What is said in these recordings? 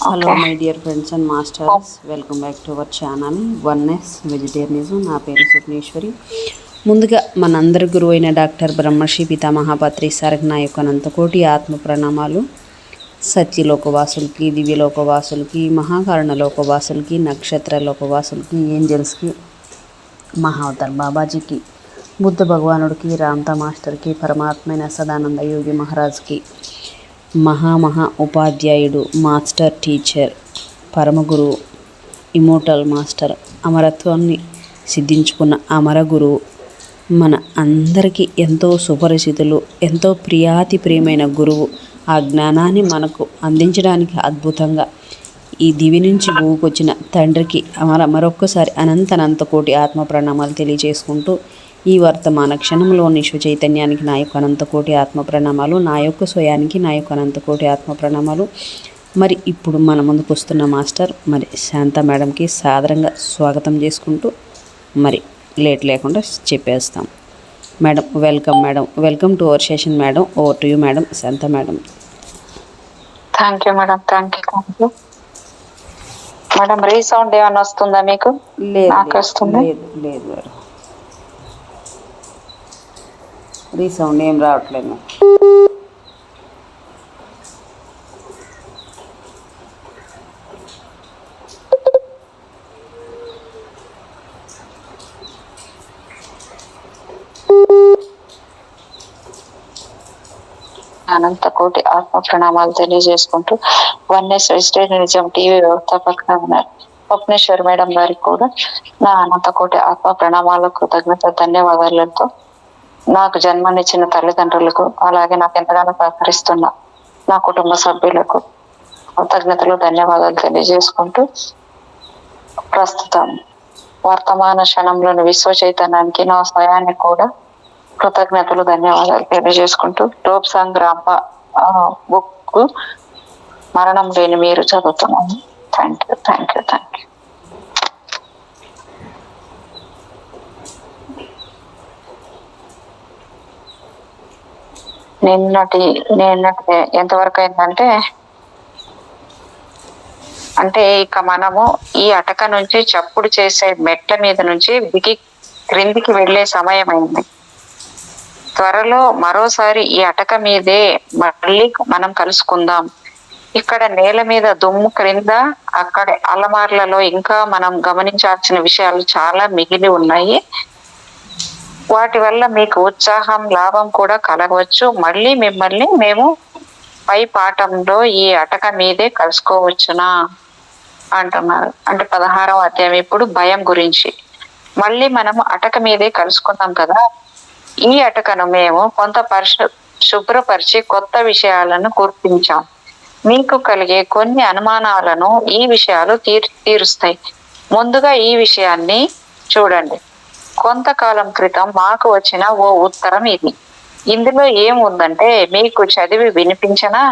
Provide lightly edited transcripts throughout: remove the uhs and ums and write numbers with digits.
Hello okay. My dear friends and masters, welcome back to our channel oneness vegetarianism. నా పేరు స్వప్నేశ్వరి. ముందుగా మనందరి గురువు అయిన డాక్టర్ బ్రహ్మర్షి పితామహాపత్రి సార్కి నా యొక్క అనంతకోటి ఆత్మ ప్రణామాలు. సత్యలోకవాసులకి, దివ్యలోకవాసులకి, మహాకారణ లోకవాసులకి, నక్షత్ర లోకవాసులకి, ఏంజల్స్కి, మహావతార్ బాబాజీకి, బుద్ధ భగవానుడికి, రామ్తా మాస్టర్కి, పరమాత్మైన సదానంద యోగి మహారాజ్కి, మహా ఉపాధ్యాయుడు, మాస్టర్ టీచర్, పరమగురు, ఇమోటల్ మాస్టర్, అమరత్వాన్ని సిద్ధించుకున్న అమర గురువు, మన అందరికీ ఎంతో సుపరిచితులు, ఎంతో ప్రియాతి ప్రియమైన గురువు, ఆ జ్ఞానాన్ని మనకు అందించడానికి అద్భుతంగా ఈ దివి నుంచి భూమికొచ్చిన తండ్రికి మరొక్కసారి అనంత కోటి ఆత్మ ప్రణామాలు తెలియజేసుకుంటూ, ఈ వర్తమాన క్షణంలోని చైతన్యానికి నా యొక్క అనంతకోటి ఆత్మ ప్రణామాలు, నా యొక్క స్వయానికి నా యొక్క అనంతకోటి ఆత్మ ప్రణామాలు. మరి ఇప్పుడు మన ముందుకు వస్తున్న మాస్టర్ మరి శాంత మేడంకి సాదరంగా స్వాగతం చేసుకుంటూ మరి లేట్ లేకుండా చెప్పేస్తాం. Madam welcome, madam welcome to our session. Madam over to you madam, Shanta madam. Thank you madam, thank you madam. Resound ఏమైనా వస్తుందా మీకు? నాకు వస్తుంది. లేదు లేదు మేడం, రీసౌండ్ ఏం రావట్లేదు. అనంత కోటి ఆత్మ ప్రణామాలు తెలియజేసుకుంటూ వన్నెస్ వెజిటేరియనిజం టీవీ వ్యవస్థాపక స్వప్నేశ్వర్ మేడం గారికి కూడా నా అనంత కోటి ఆత్మ ప్రణామాలు, కృతజ్ఞత, ధన్యవాదాలతో నాకు జన్మనిచ్చిన తల్లిదండ్రులకు, అలాగే నాకు ఎంతగానో సహకరిస్తున్న నా కుటుంబ సభ్యులకు కృతజ్ఞతలు, ధన్యవాదాలు తెలియజేసుకుంటూ ప్రస్తుతం వర్తమాన క్షణంలోని విశ్వ చైతన్యానికి, నా స్వయానికి కూడా కృతజ్ఞతలు, ధన్యవాదాలు తెలియజేసుకుంటూ టోప్ సాంగ్ రాంప బుక్ మరణం లేని మీరు చదువుతున్నాను. Thank you, thank you, thank you. నిన్నటి ఎంతవరకు అయిందంటే, ఇక మనము ఈ అటక నుంచి చప్పుడు చేసే మెట్ల మీద నుంచి దిగి క్రిందికి వెళ్లే సమయం అయింది. త్వరలో మరోసారి ఈ అటక మీదే మళ్ళీ మనం కలుసుకుందాం. ఇక్కడ నేల మీద దుమ్ము, క్రింద అక్కడ అలమార్లలో ఇంకా మనం గమనించాల్సిన విషయాలు చాలా మిగిలి ఉన్నాయి. వాటి వల్ల మీకు ఉత్సాహం, లాభం కూడా కలగవచ్చు. మళ్ళీ మిమ్మల్ని మేము పై పాఠంలో ఈ అటక మీదే కలుసుకోవచ్చునా అంటున్నారు. 16వ అధ్యాయం ఇప్పుడు భయం గురించి. మళ్ళీ మనము అటక మీదే కలుసుకున్నాం కదా. ఈ అటకను మేము కొంత శుభ్రపరిచి కొత్త విషయాలను గుర్తించాం. మీకు కలిగే కొన్ని అనుమానాలను ఈ విషయాలు తీరుస్తాయి. ముందుగా ఈ విషయాన్ని చూడండి. కొంతకాలం క్రితం మాకు వచ్చిన ఓ ఉత్తరం ఇది. ఇందులో ఏముందంటే, మీకు చదివి వినిపించనా?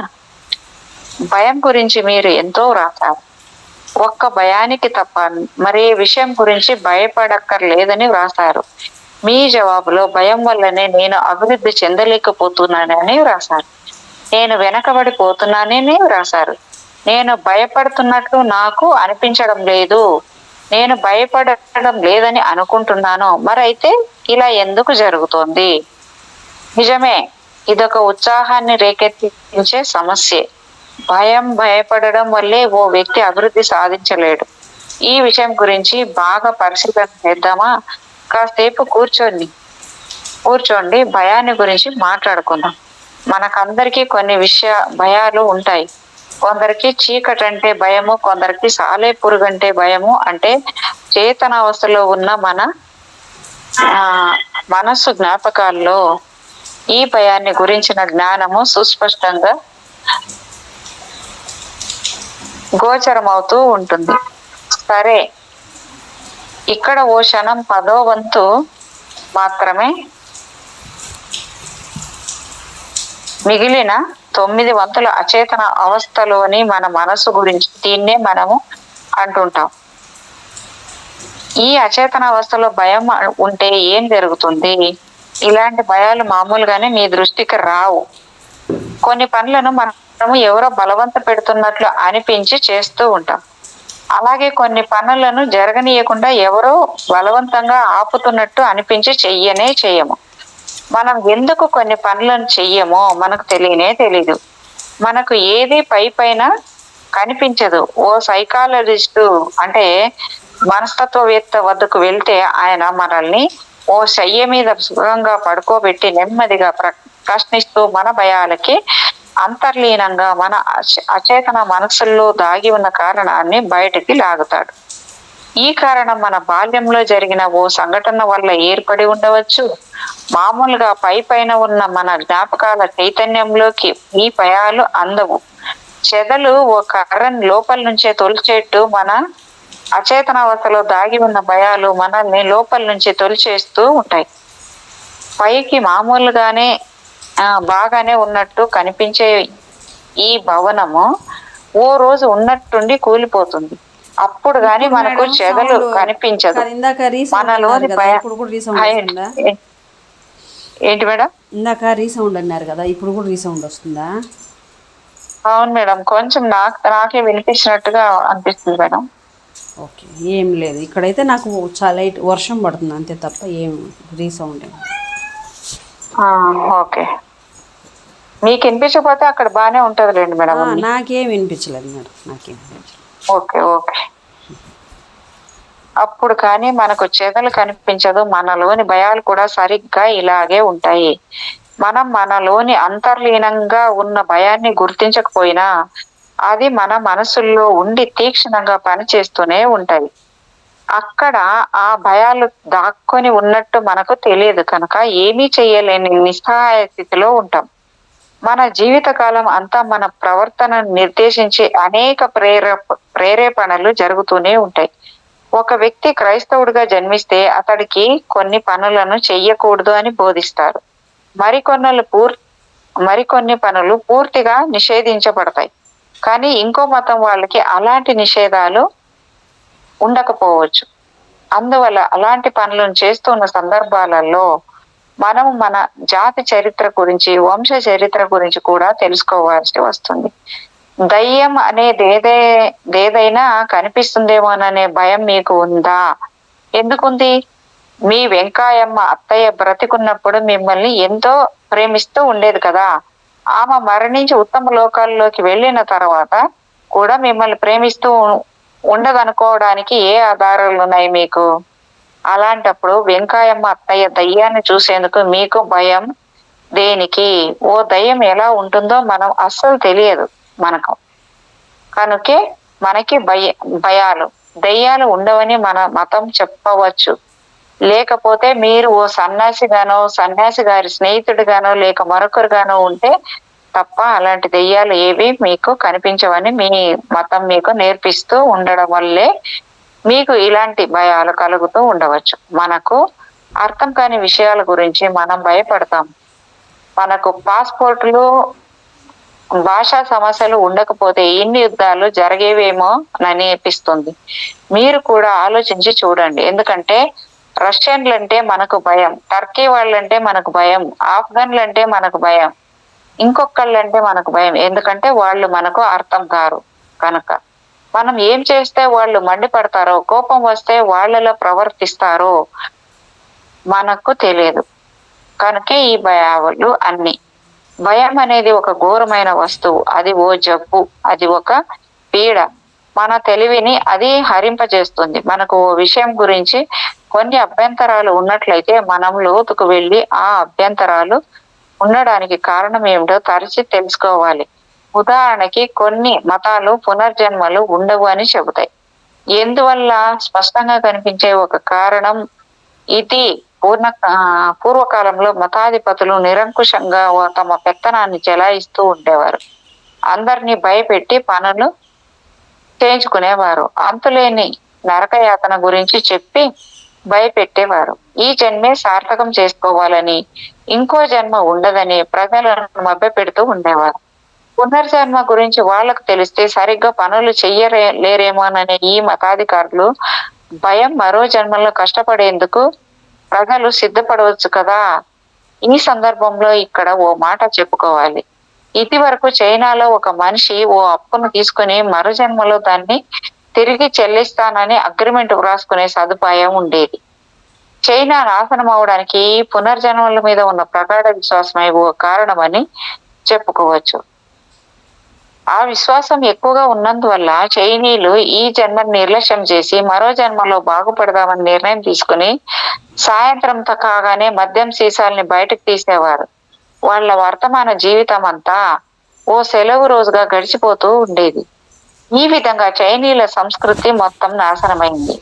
భయం గురించి మీరు ఎంతో రాశారు. ఒక్క భయానికి తప్ప మరే విషయం గురించి భయపడక్కర్లేదని వ్రాసారు. మీ జవాబులో భయం వల్లనే నేను అభివృద్ధి చెందలేకపోతున్నానని వ్రాసారు. నేను వెనకబడిపోతున్నానని వ్రాసారు. నేను భయపడుతున్నట్లు నాకు అనిపించడం లేదు. నేను భయపడడం లేదని అనుకుంటున్నాను. మరైతే ఇలా ఎందుకు జరుగుతోంది? నిజమే, ఇదొక ఉత్సాహాన్ని రేకెత్తించే సమస్యే. భయపడడం వల్లే ఓ వ్యక్తి అభివృద్ధి సాధించలేడు. ఈ విషయం గురించి బాగా పరిశీలన చేద్దామా? కాసేపు కూర్చోండి, భయాన్ని గురించి మాట్లాడుకుందాం. మనకందరికీ కొన్ని భయాలు ఉంటాయి. కొందరికి చీకటి అంటే భయము, కొందరికి సాలే పురుగు అంటే భయము. అంటే చేతనావస్థలో ఉన్న మన మనస్సు జ్ఞాపకాల్లో ఈ భయాన్ని గురించిన జ్ఞానము సుస్పష్టంగా గోచరమవుతూ ఉంటుంది. సరే, ఇక్కడ ఓ క్షణం 10వ వంతు మాత్రమే మిగిలిన 9 వంతుల అచేతన అవస్థలోని మన మనసు గురించి దీన్నే మనము అంటుంటాం. ఈ అచేతన అవస్థలో భయం ఉంటే ఏం జరుగుతుంది? ఇలాంటి భయాలు మామూలుగానే మీ దృష్టికి రావు. కొన్ని పనులను మనం మనము ఎవరో బలవంత పెడుతున్నట్లు అనిపించి చేస్తూ ఉంటాం. అలాగే కొన్ని పనులను జరగనీయకుండా ఎవరో బలవంతంగా ఆపుతున్నట్టు అనిపించి చెయ్యము. మనం ఎందుకు కొన్ని పనులను చెయ్యమో మనకు తెలీదు. మనకు ఏది పైన కనిపించదు. ఓ సైకాలజిస్టు అంటే మనస్తత్వవేత్త వద్దకు వెళ్తే ఆయన మనల్ని ఓ శయ్య మీద సుఖంగా పడుకోబెట్టి నెమ్మదిగా ప్రశ్నిస్తూ మన భయాలకి అంతర్లీనంగా మన అచేతన మనసుల్లో దాగి ఉన్న కారణాన్ని బయటికి లాగుతాడు. ఈ కారణం మన బాల్యంలో జరిగిన ఓ సంఘటన వల్ల ఏర్పడి ఉండవచ్చు. మామూలుగా పైన ఉన్న మన జ్ఞాపకాల చైతన్యంలోకి ఈ భయాలు అందవు. చెదలు ఓ కర్రని లోపల నుంచే తొలిచేట్టు మన అచేతనావస్థలో దాగి ఉన్న భయాలు మనల్ని లోపల నుంచి తొలిచేస్తూ ఉంటాయి. పైకి మామూలుగానే బాగానే ఉన్నట్టు కనిపించే ఈ భవనము ఓ రోజు ఉన్నట్టుండి కూలిపోతుంది. అప్పుడు గాని మనకు చెదలు కనిపించదు. మనలోని ఏంటి మేడం? ఇందాక రీసౌండ్ అన్నారు కదా, ఇప్పుడు కూడా రీసౌండ్ వస్తుందా? అవును మేడం, కొంచెం నాకే వినిపించినట్టుగా అనిపిస్తుంది మేడం. ఓకే, ఏం లేదు. ఇక్కడైతే నాకు చాలా లైట్ వర్షం పడుతుంది అంతే తప్ప ఏం రీసౌండ్. ఓకే, మీకు వినిపించకపోతే అక్కడ బాగానే ఉంటుందిలేండి మేడం. నాకేం వినిపించలేదు మేడం, నాకేం వినిపించలేదు. ఓకే. అప్పుడు కానీ మనకు చెదలు కనిపించదు. మనలోని భయాలు కూడా సరిగ్గా ఇలాగే ఉంటాయి. మనం మనలోని అంతర్లీనంగా ఉన్న భయాన్ని గుర్తించకపోయినా అది మన మనసుల్లో ఉండి తీక్షణంగా పనిచేస్తూనే ఉంటాయి. అక్కడ ఆ భయాలు దాక్కొని ఉన్నట్టు మనకు తెలియదు కనుక ఏమీ చేయలేని నిస్సహాయ స్థితిలో ఉంటాం. మన జీవితకాలం అంతా మన ప్రవర్తనను నిర్దేశించే అనేక ప్రేరేపణలు జరుగుతూనే ఉంటాయి. ఒక వ్యక్తి క్రైస్తవుడిగా జన్మిస్తే అతడికి కొన్ని పనులను చెయ్యకూడదు అని బోధిస్తారు. మరికొన్ని పనులు పూర్తిగా నిషేధించబడతాయి. కానీ ఇంకో మతం వాళ్ళకి అలాంటి నిషేధాలు ఉండకపోవచ్చు. అందువల్ల అలాంటి పనులను చేస్తున్న సందర్భాలలో మనము మన జాతి చరిత్ర గురించి, వంశ చరిత్ర గురించి కూడా తెలుసుకోవాల్సి వస్తుంది. దయ్యం అనేది ఏదైనా కనిపిస్తుందేమోననే భయం మీకు ఉందా? ఎందుకుంది? మీ వెంకాయమ్మ అత్తయ్య బ్రతికున్నప్పుడు మిమ్మల్ని ఎంతో ప్రేమిస్తూ ఉండేది కదా. ఆమె మరణించి ఉత్తమ లోకాల్లోకి వెళ్ళిన తర్వాత కూడా మిమ్మల్ని ప్రేమిస్తూ ఉండదనుకోవడానికి ఏ ఆధారాలు ఉన్నాయి మీకు? అలాంటప్పుడు వెంకాయమ్మ అత్తయ్య దయ్యాన్ని చూసేందుకు మీకు భయం దేనికి? ఓ దయ్యం ఎలా ఉంటుందో మనం అస్సలు తెలియదు మనకు. కనుకే మనకి దయ్యాలు ఉండవని మన మతం చెప్పవచ్చు. లేకపోతే మీరు ఓ సన్యాసి గారి స్నేహితుడిగానో లేక మరొకరుగానో ఉంటే తప్ప అలాంటి దెయ్యాలు ఏవి మీకు కనిపించవని మీ మతం మీకు నేర్పిస్తూ ఉండడం వల్లే మీకు ఇలాంటి భయాలు కలుగుతూ ఉండవచ్చు. మనకు అర్థం కాని విషయాల గురించి మనం భయపడతాం. మనకు పాస్పోర్టులు, భాషా సమస్యలు ఉండకపోతే ఇన్ని యుద్ధాలు జరిగేవేమో అని అనిపిస్తుంది. మీరు కూడా ఆలోచించి చూడండి. ఎందుకంటే రష్యన్లంటే మనకు భయం, టర్కీ వాళ్ళంటే మనకు భయం, ఆఫ్ఘన్లంటే మనకు భయం, ఇంకొకళ్ళంటే మనకు భయం. ఎందుకంటే వాళ్ళు మనకు అర్థం కారు కనుక. మనం ఏం చేస్తే వాళ్ళు మండిపడతారో, కోపం వస్తే వాళ్ళలో ప్రవర్తిస్తారో మనకు తెలియదు. కనుకే ఈ భయాలు అన్ని. భయం అనేది ఒక ఘోరమైన వస్తువు. అది ఓ జబ్బు, అది ఒక పీడ. మన తెలివిని అది హరింపజేస్తుంది. మనకు ఓ విషయం గురించి కొన్ని అభ్యంతరాలు ఉన్నట్లయితే మనం లోతుకు వెళ్ళి ఆ అభ్యంతరాలు ఉండడానికి కారణం ఏమిటో తరచి తెలుసుకోవాలి. ఉదాహరణకి కొన్ని మతాలు పునర్జన్మలు ఉండవు అని చెబుతాయి. ఎందువల్ల స్పష్టంగా కనిపించే ఒక కారణం ఇది. పూర్వకాలంలో మతాధిపతులు నిరంకుశంగా తమ పెత్తనాన్ని చెలాయిస్తూ ఉండేవారు. అందరినీ భయపెట్టి పనులు చేయించుకునేవారు. అంతులేని నరకయాతన గురించి చెప్పి భయపెట్టేవారు. ఈ జన్మే సార్థకం చేసుకోవాలని, ఇంకో జన్మ ఉండదని ప్రజలను మభ్యపెడుతూ ఉండేవారు. పునర్జన్మ గురించి వాళ్లకు తెలిస్తే సరిగ్గా పనులు చెయ్యలేరేమోననే ఈ మతాధికారులు భయం మరో జన్మలో కష్టపడేందుకు ప్రజలు సిద్ధపడవచ్చు కదా. ఈ సందర్భంలో ఇక్కడ ఓ మాట చెప్పుకోవాలి. ఇది వరకు చైనాలో ఒక మనిషి ఓ అప్పును తీసుకుని మరో జన్మలో దాన్ని తిరిగి చెల్లిస్తానని అగ్రిమెంట్ వ్రాసుకునే సదుపాయం ఉండేది. చైనా నాశనం అవడానికి పునర్జన్మల మీద ఉన్న ప్రగాఢ విశ్వాసమే ఓ కారణమని చెప్పుకోవచ్చు. ఆ విశ్వాసం ఎక్కువగా ఉన్నందువల్ల చైనీయులు ఈ జన్మను నిర్లక్ష్యం చేసి మరో జన్మలో బాగుపడదామని నిర్ణయం తీసుకుని సాయంత్రంతో కాగానే మద్యం సీసాల్ని బయటకు తీసేవారు. వాళ్ళ వర్తమాన జీవితం అంతా ఓ సెలవు రోజుగా గడిచిపోతూ ఉండేది. ఈ విధంగా చైనీయుల సంస్కృతి మొత్తం నాశనమైంది.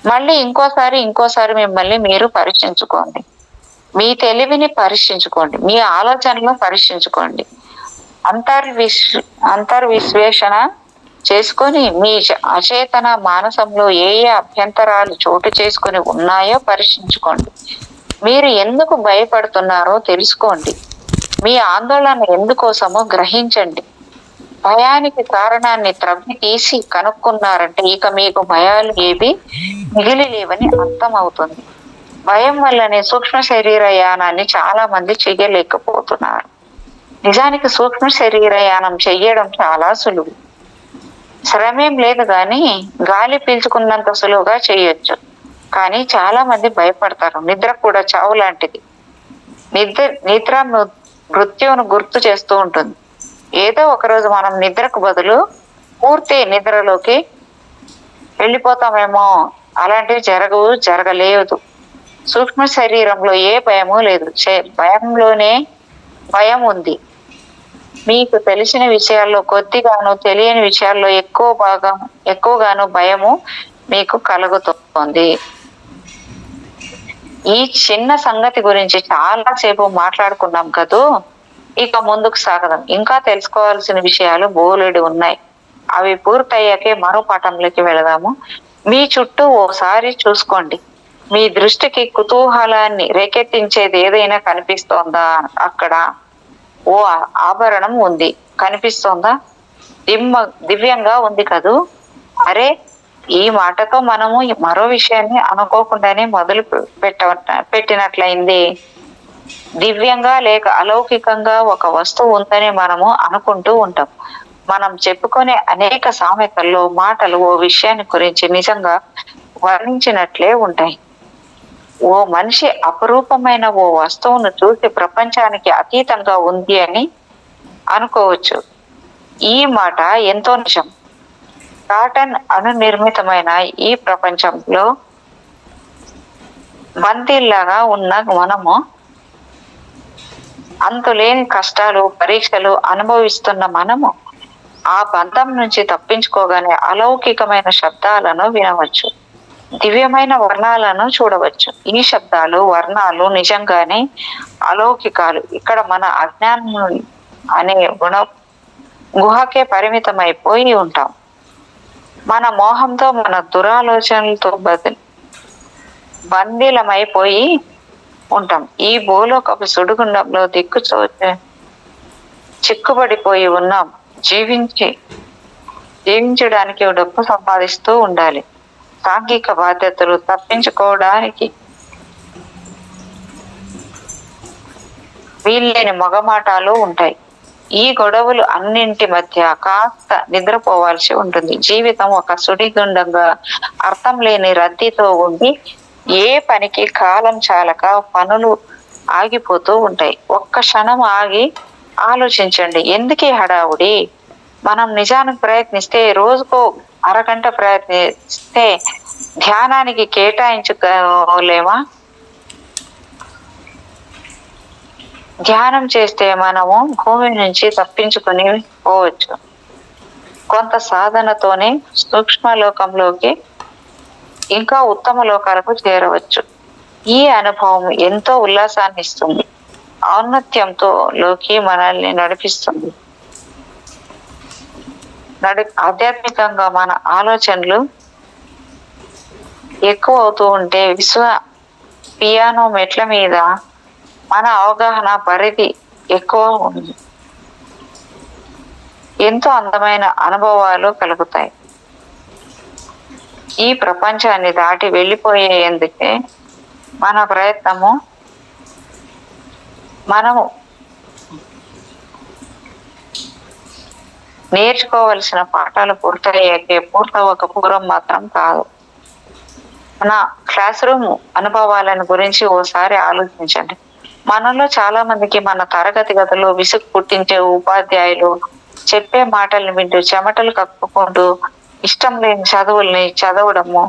మళ్ళీ ఇంకోసారి మిమ్మల్ని మీరు పరీక్షించుకోండి. మీ తెలివిని పరీక్షించుకోండి. మీ ఆలోచనలను పరీక్షించుకోండి. అంతర్విశ్లేషణ చేసుకొని మీ అచేతన మానసంలో ఏ అభ్యంతరాలు చోటు చేసుకుని ఉన్నాయో పరీక్షించుకోండి. మీరు ఎందుకు భయపడుతున్నారో తెలుసుకోండి. మీ ఆందోళన ఎందుకోసమో గ్రహించండి. భయానికి కారణాన్ని త్రవ్వి తీసి కనుక్కున్నారంటే ఇక మీకు భయాలు ఏవి మిగిలి లేవని అర్థం అవుతుంది. భయం వల్లనే సూక్ష్మ శరీర యానాన్ని చాలా మంది చెయ్యలేకపోతున్నారు. నిజానికి సూక్ష్మ శరీర యానం చెయ్యడం చాలా సులువు. శ్రమేం లేదు కానీ గాలి పీల్చుకున్నంత సులువుగా చేయొచ్చు. కానీ చాలా మంది భయపడతారు. నిద్ర కూడా చావు లాంటిది. నిద్ర మృత్యువును గుర్తు చేస్తూ ఉంటుంది. ఏదో ఒకరోజు మనం నిద్రకు బదులు పూర్తి నిద్రలోకి వెళ్ళిపోతామేమో. అలాంటివి జరగలేదు. సూక్ష్మ శరీరంలో ఏ భయము లేదు. భయంలోనే భయం ఉంది. మీకు తెలిసిన విషయాల్లో కొద్దిగాను, తెలియని విషయాల్లో ఎక్కువగాను భయము మీకు కలుగుతోంది. ఈ చిన్న సంగతి గురించి చాలా సేపు మాట్లాడుకున్నాం కదూ. ఇక ముందుకు సాగదాం. ఇంకా తెలుసుకోవాల్సిన విషయాలు బోలెడు ఉన్నాయి. అవి పూర్తయ్యాకే మరో పాఠంలోకి వెళదాము. మీ చుట్టూ ఓసారి చూసుకోండి. మీ దృష్టికి కుతూహలాన్ని రేకెత్తించేది ఏదైనా కనిపిస్తోందా? అక్కడ ఓ ఆభరణం ఉంది, కనిపిస్తోందా? దివ్యంగా ఉంది కదూ. అరే, ఈ మాటతో మనము మరో విషయాన్ని అనుకోకుండానే మొదలు పెట్టినట్లయింది. దివ్యంగా లేక అలౌకికంగా ఒక వస్తువు ఉందని మనము అనుకుంటూ ఉంటాం. మనం చెప్పుకునే అనేక సామెతల్లో మాటలు ఓ విషయాన్ని గురించి నిజంగా వర్ణించినట్లే ఉంటాయి. ఓ మనిషి అపరూపమైన ఓ వస్తువును చూసి ప్రపంచానికి అతీతంగా ఉంది అని అనుకోవచ్చు. ఈ మాట ఎంతో నిజం. కాటన్ నిర్మితమైన ఈ ప్రపంచంలో బందీల్లాగా ఉన్న మనము అంతులేని కష్టాలు, పరీక్షలు అనుభవిస్తున్న మనము ఆ బంధం నుంచి తప్పించుకోగానే అలౌకికమైన శబ్దాలను వినవచ్చు, దివ్యమైన వర్ణాలను చూడవచ్చు. ఈ శబ్దాలు, వర్ణాలు నిజంగానే అలౌకికాలు. ఇక్కడ మన అజ్ఞానం అనే గుహకే పరిమితమైపోయి ఉంటాం. మన మోహంతో, మన దురాలోచనలతో బందీలమైపోయి ఉంటాం. ఈ భూలోకపు సుడిగుండంలో చిక్కుబడిపోయి ఉన్నాం. జీవించడానికి డబ్బు సంపాదిస్తూ ఉండాలి. సాంఘిక బాధ్యతలు తప్పించుకోవడానికి వీళ్ళని మొగమాటాలు ఉంటాయి. ఈ గొడవలు అన్నింటి మధ్య కాస్త నిద్రపోవాల్సి ఉంటుంది. జీవితం ఒక సుడిగుండంగా అర్థం లేని రద్దీతో ఉండి ఏ పనికి కాలం చాలక పనులు ఆగిపోతూ ఉంటాయి. ఒక్క క్షణం ఆగి ఆలోచించండి. ఎందుకీ హడావుడి? మనం నిజానికి ప్రయత్నిస్తే, రోజుకో అరగంట ప్రయత్నిస్తే ధ్యానానికి కేటాయించుకోలేమా? ధ్యానం చేస్తే మనము భూమి నుంచి తప్పించుకొని పోవచ్చు. కొంత సాధనతోనే సూక్ష్మ లోకంలోకి, ఇంకా ఉత్తమ లోకాలకు చేరవచ్చు. ఈ అనుభవం ఎంతో ఉల్లాసాన్ని ఇస్తుంది. ఔన్నత్యంతో లోకి మనల్ని నడిపిస్తుంది. ఆధ్యాత్మికంగా మన ఆలోచనలు ఎక్కువ అవుతూ ఉంటే పియానో మెట్ల మీద మన అవగాహన పరిధి ఎక్కువ ఉంది. ఎంతో అందమైన అనుభవాలు కలుగుతాయి. ఈ ప్రపంచాన్ని దాటి వెళ్ళిపోయేందుకే మన ప్రయత్నము. మనము నేర్చుకోవలసిన పాఠాలు పూర్తవ్వక పూర్వం మాత్రం కాదు. మన క్లాస్ రూమ్ అనుభవాలను గురించి ఓసారి ఆలోచించండి. మనలో చాలా మందికి మన తరగతి గదిలో విసుగు పుట్టించే ఉపాధ్యాయులు చెప్పే మాటలను వింటూ చెమటలు కప్పుకుంటూ ఇష్టం లేని చదువుల్ని చదవడము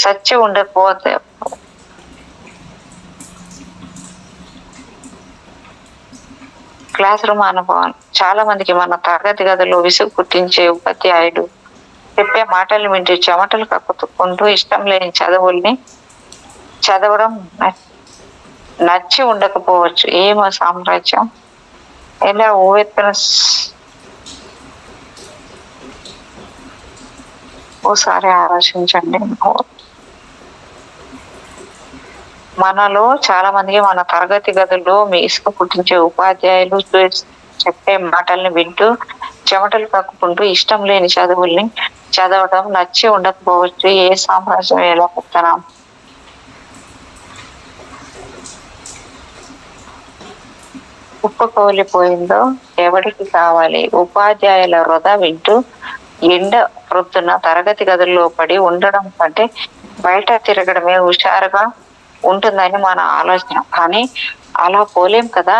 సచ్చి ఉండకపోతే క్లాస్ రూమ్ అనుభవాలు చాలా మందికి మన తరగతి గదిలో విసుగు పుట్టించే ఉపాధ్యాయుడు చెప్పే మాటలు వింటూ చెమటలు కక్కుకుంటూ ఇష్టం లేని చదువుల్ని చదవడం నచ్చి ఉండకపోవచ్చు. ఏమో సామ్రాజ్యం ఎలా ఊవెత్తున ఓసారి ఆలోచించండి. మనలో చాలా మందికి మన తరగతి గదుల్లో విసుగు పుట్టించే ఉపాధ్యాయులు చెప్పే మాటల్ని వింటూ చెమటలు కక్కుకుంటూ ఇష్టం లేని చదువుల్ని చదవడం నచ్చి ఉండకపోవచ్చు. ఏ సామ్రాజ్యం ఎలా పెత్తనం కుప్పకూలిపోయిందో ఎవరికి కావాలి. ఉపాధ్యాయుల వృధా వింటూ ఎండ ప్రొద్దున తరగతి గదుల్లో పడి ఉండడం కంటే బయట తిరగడమే హుషారుగా ఉంటుందని మన ఆలోచన. కానీ అలా పోలేం కదా.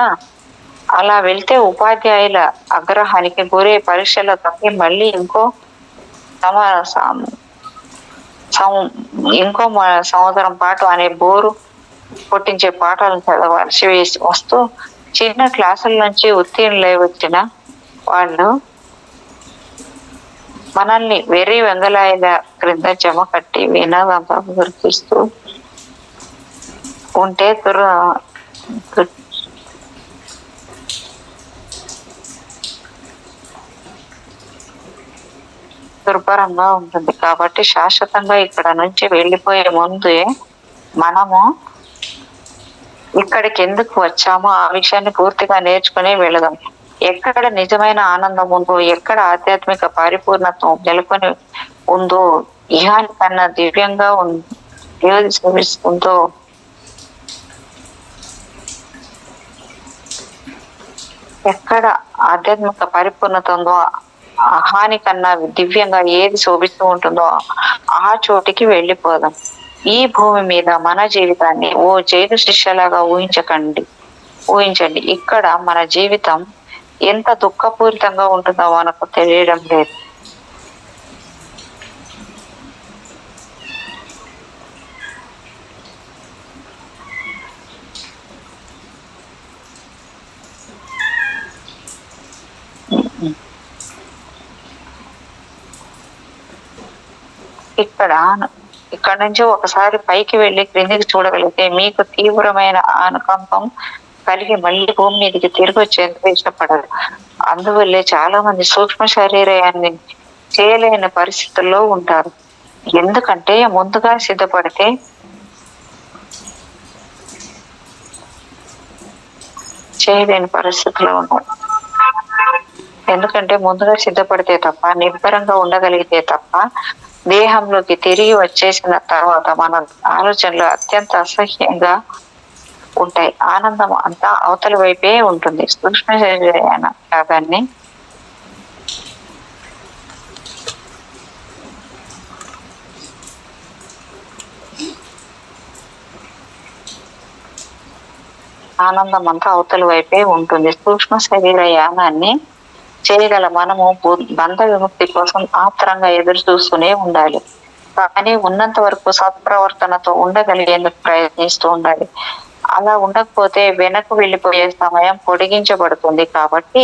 అలా వెళ్తే ఉపాధ్యాయుల ఆగ్రహానికి గురే పరీక్షలో తప్పి మళ్ళీ ఇంకో సంవత్సరం పాటు అనే బోరు కొట్టించే పాఠాలను చదవాల్సి వస్తూ చిన్న క్లాసుల నుంచి ఉత్తీర్ణులై వచ్చిన వాళ్ళు మనల్ని వెర్రి వెంగళాయిల క్రింద జమ కట్టి వినోదంతో గుర్తిస్తూ ఉంటే దుర్భరంగా ఉంటుంది. కాబట్టి శాశ్వతంగా ఇక్కడ నుంచి వెళ్ళిపోయే ముందే మనము ఇక్కడికి ఎందుకు వచ్చామో ఆ విషయాన్ని పూర్తిగా నేర్చుకుని వెళదాం. ఎక్కడ నిజమైన ఆనందం ఉందో, ఎక్కడ ఆధ్యాత్మిక పరిపూర్ణత్వం నెలకొని ఉందో, ఇహానికన్నా దివ్యంగా ఏది సేవిస్తుందో ఎక్కడ ఆధ్యాత్మిక పరిపూర్ణత ఉందో, హాని కన్నా దివ్యంగా ఏది శోభిస్తూ ఉంటుందో ఆ చోటికి వెళ్ళిపోదాం. ఈ భూమి మీద మన జీవితాన్ని ఓ జైలు శిష్యలాగా ఊహించండి. ఇక్కడ మన జీవితం ఎంత దుఃఖపూరితంగా ఉంటుందో మనకు తెలియడం లేదు. ఇక్కడ నుంచి ఒకసారి పైకి వెళ్ళి క్రిందికి చూడగలిగితే మీకు తీవ్రమైన అనుకంపం కలిగి మళ్ళీ భూమి మీదకి తిరిగి వచ్చేందుకు ఇష్టపడరు. అందువల్లే చాలా మంది సూక్ష్మ శరీరాన్ని చేయలేని పరిస్థితుల్లో ఉంటారు. ఎందుకంటే ముందుగా సిద్ధపడితే చేయలేని పరిస్థితుల్లో ఉంటారు. ఎందుకంటే ముందుగా సిద్ధపడితే తప్ప, నిబ్బరంగా ఉండగలిగితే తప్ప, దేహంలోకి తిరిగి వచ్చేసిన తర్వాత మన ఆలోచనలు అత్యంత అసహ్యంగా ఉంటాయి. ఆనందం అంతా అవతల వైపే ఉంటుంది. సూక్ష్మ శరీరాన్ని ఆనందం అంతా అవతల వైపే ఉంటుంది. సూక్ష్మ శరీర యానాన్ని చేయగల మనము బంధ విముక్తి కోసం ఆత్రంగా ఎదురు చూస్తూనే ఉండాలి. కానీ ఉన్నంత వరకు సత్ప్రవర్తనతో ఉండగలిగేందుకు ప్రయత్నిస్తూ ఉండాలి. అలా ఉండకపోతే వెనక్కు వెళ్ళిపోయే సమయం పొడిగించబడుతుంది. కాబట్టి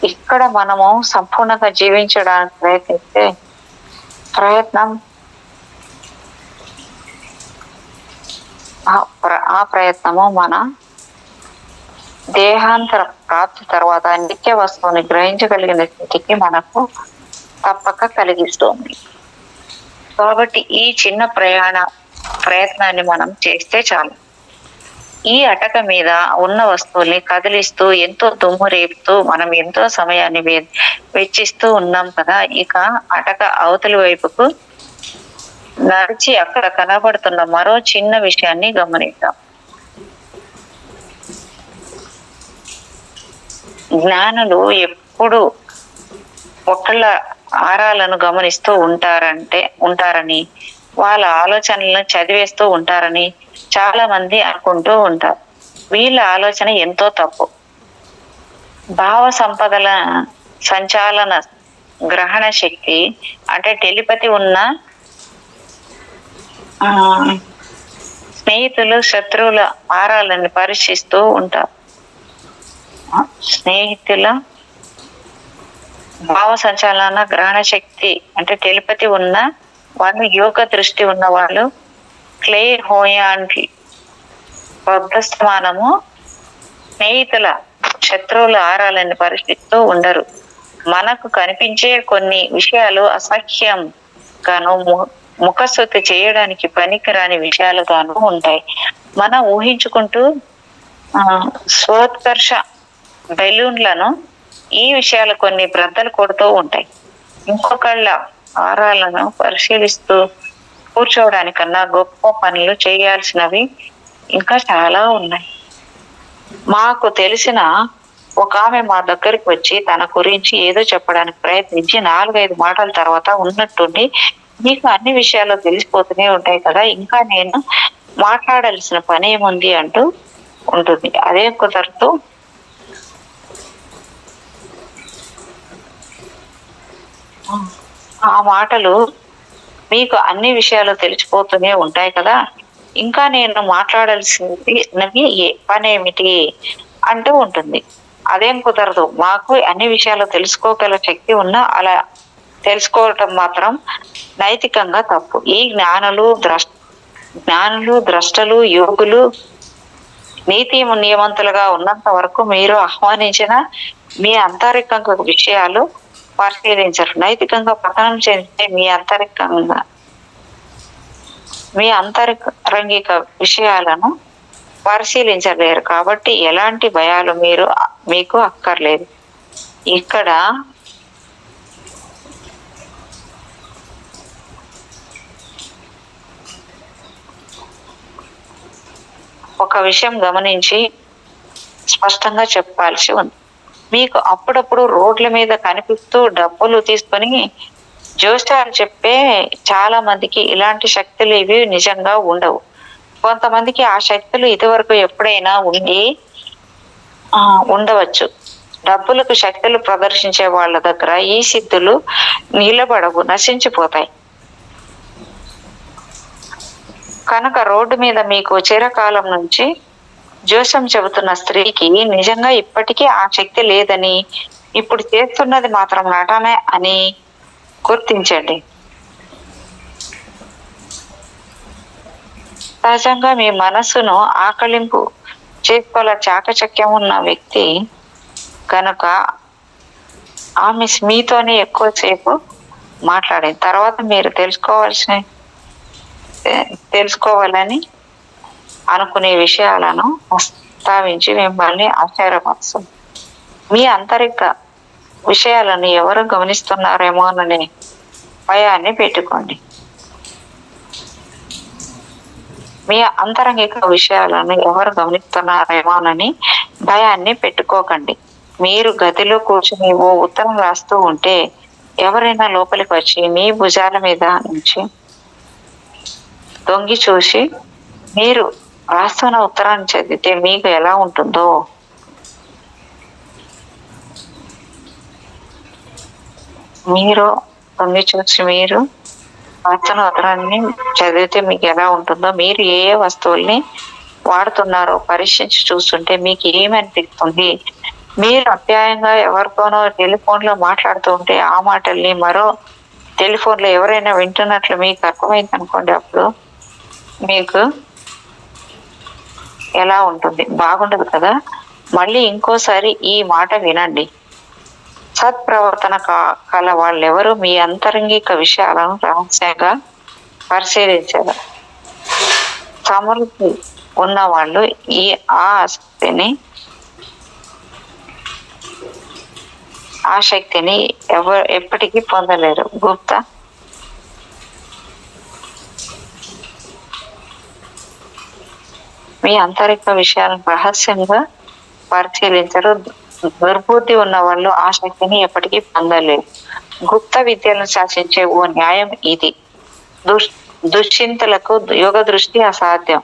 ఇక్కడ మనము సంపూర్ణంగా జీవించడానికి ప్రయత్నిస్తే ఆ ప్రయత్నము మన దేహాంతర ప్రాప్తి తర్వాత నిత్య వస్తువుని గ్రహించగలిగిన స్థితికి మనకు తప్పక కలిగిస్తుంది. కాబట్టి ఈ చిన్న ప్రయత్నాన్ని మనం చేస్తే చాలు. ఈ అటక మీద ఉన్న వస్తువుల్ని కదిలిస్తూ ఎంతో దుమ్ము రేపుతూ మనం ఎంతో సమయాన్ని వెచ్చిస్తూ ఉన్నాం కదా. ఇక అటక అవతలి వైపుకు నడిచి అక్కడ కనబడుతున్న మరో చిన్న విషయాన్ని గమనిద్దాం. జ్ఞానులు ఎప్పుడు ఒకళ్ళ ఆరాలను గమనిస్తూ ఉంటారని, వాళ్ళ ఆలోచనలను చదివేస్తూ ఉంటారని చాలా మంది అనుకుంటూ ఉంటారు. వీళ్ళ ఆలోచన ఎంతో తప్పు. భావ సంపదల సంచాలన గ్రహణ శక్తి అంటే టెలిపతి ఉన్న స్నేహితులు శత్రువుల ఆరాలని పరీక్షిస్తూ ఉంటారు. స్నేహితుల భావ సంచాలన గ్రహణ శక్తి అంటే టెలిపతి ఉన్న వాళ్ళు, యోగ దృష్టి ఉన్న వాళ్ళు, క్లేర్ హోయాంటి బద్ధస్థమానము స్నేహితుల శత్రువుల ఆరాలని పరీక్షిస్తూ ఉండరు. మనకు కనిపించే కొన్ని విషయాలు అసహ్యం గాను, ముఖస్థుతి చేయడానికి పనికిరాని విషయాలుగాను ఉంటాయి. మనం ఊహించుకుంటూ స్వోత్కర్ష బెలూన్లను ఈ విషయాలు కొన్ని బ్రద్దలు కొడుతూ ఉంటాయి. ఇంకొకళ్ళ ఆరాలను పరిశీలిస్తూ కూర్చోవడానికన్నా గొప్ప పనులు చేయాల్సినవి ఇంకా చాలా ఉన్నాయి. మాకు తెలిసిన ఒక ఆమె మా దగ్గరికి వచ్చి తన గురించి ఏదో చెప్పడానికి ప్రయత్నించి 4-5 మాటల తర్వాత ఉన్నట్టుండి, మీకు అన్ని విషయాలు తెలిసిపోతూనే ఉంటాయి కదా, ఇంకా నేను మాట్లాడాల్సిన పని ఏముంది అంటూ ఉంటుంది. అదే కుదరదు. ఆ మాటలు మీకు అన్ని విషయాలు తెలిసిపోతూనే ఉంటాయి కదా, ఇంకా నేను మాట్లాడాల్సినవి పనేమిటి అంటూ ఉంటుంది. అదేం కుదరదు. మాకు అన్ని విషయాలు తెలుసుకోగల శక్తి ఉన్నా అలా తెలుసుకోవటం మాత్రం నైతికంగా తప్పు. ఈ జ్ఞానులు, ద్రష్టలు, యోగులు నీతి నియమంతులుగా ఉన్నంత వరకు మీరు ఆహ్వానించిన మీ అంతరికంగా విషయాలు పరిశీలించరు. నైతికంగా పతనం చెందితే మీ అంతరంగిక విషయాలను పరిశీలించలేరు. కాబట్టి ఎలాంటి భయాలు మీకు అక్కర్లేదు. ఇక్కడ ఒక విషయం గమనించి స్పష్టంగా చెప్పాల్సి ఉంది. మీకు అప్పుడప్పుడు రోడ్ల మీద కనిపిస్తూ డబ్బులు తీసుకొని జోస్యాలు చెప్పే చాలా మందికి ఇలాంటి శక్తులు ఇవి నిజంగా ఉండవు. కొంతమందికి ఆ శక్తులు ఇదివరకు ఎప్పుడైనా ఉండవచ్చు. డబ్బులకు శక్తులు ప్రదర్శించే వాళ్ళ దగ్గర ఈ సిద్ధులు నిలబడవు, నశించిపోతాయి. కనుక రోడ్డు మీద మీకు చిరకాలం నుంచి జోస్యం చెబుతున్న స్త్రీకి నిజంగా ఇప్పటికీ ఆ శక్తి లేదని, ఇప్పుడు చేస్తున్నది మాత్రం నటనే అని గుర్తించండి. సహజంగా మీ మనస్సును ఆకలింపు చేసుకోగల చాకచక్యం ఉన్న వ్యక్తి కనుక ఆమె మీతోనే ఎక్కువసేపు మాట్లాడింది. తర్వాత మీరు తెలుసుకోవాలని అనుకునే విషయాలను ప్రస్తావించి మిమ్మల్ని ఆశ్చర్యపరుస్తుంది. మీ అంతరిక విషయాలను ఎవరు గమనిస్తున్నారేమోననే భయాన్ని పెట్టుకోండి. మీ అంతరంగిక విషయాలను ఎవరు గమనిస్తున్నారేమోనని భయాన్ని పెట్టుకోకండి. మీరు గదిలో కూర్చుని ఓ ఉత్తరం రాస్తూ ఉంటే ఎవరైనా లోపలికి వచ్చి మీ భుజాల మీద నుంచి దొంగి చూసి మీరు రాస్తున్న ఉత్తరాన్ని చదివితే మీకు ఎలా ఉంటుందో మీరు రాస్తున్న ఉత్తరాన్ని చదివితే మీకు ఎలా ఉంటుందో, మీరు ఏ వస్తువుల్ని వాడుతున్నారో పరీక్షించి చూస్తుంటే మీకు ఏమనిపిస్తుంది? మీరు అప్యాయంగా ఎవరితోనో టెలిఫోన్లో మాట్లాడుతూ ఉంటే ఆ మాటల్ని మరో టెలిఫోన్లో ఎవరైనా వింటున్నట్లు మీకు అర్థమైంది అనుకోండి, అప్పుడు మీకు ఎలా ఉంటుంది? బాగుండదు కదా. మళ్ళీ ఇంకోసారి ఈ మాట వినండి. సత్ప్రవర్తన కల వాళ్ళెవరూ మీ అంతరంగిక విషయాలను రహస్యంగా పరిశీలించారు. సమృద్ధి ఉన్న వాళ్ళు ఆ శక్తిని ఎప్పటికీ పొందలేరు. గుప్తా మీ అంతరిక విషయాలను రహస్యంగా పరిశీలించరు. దుర్బుద్ధి ఉన్న వాళ్ళు ఆ శక్తిని ఎప్పటికీ పొందలేరు. గుప్త విద్యలను శాసించే ఓ న్యాయం ఇది. దుశ్చింతలకు యోగ దృష్టి అసాధ్యం.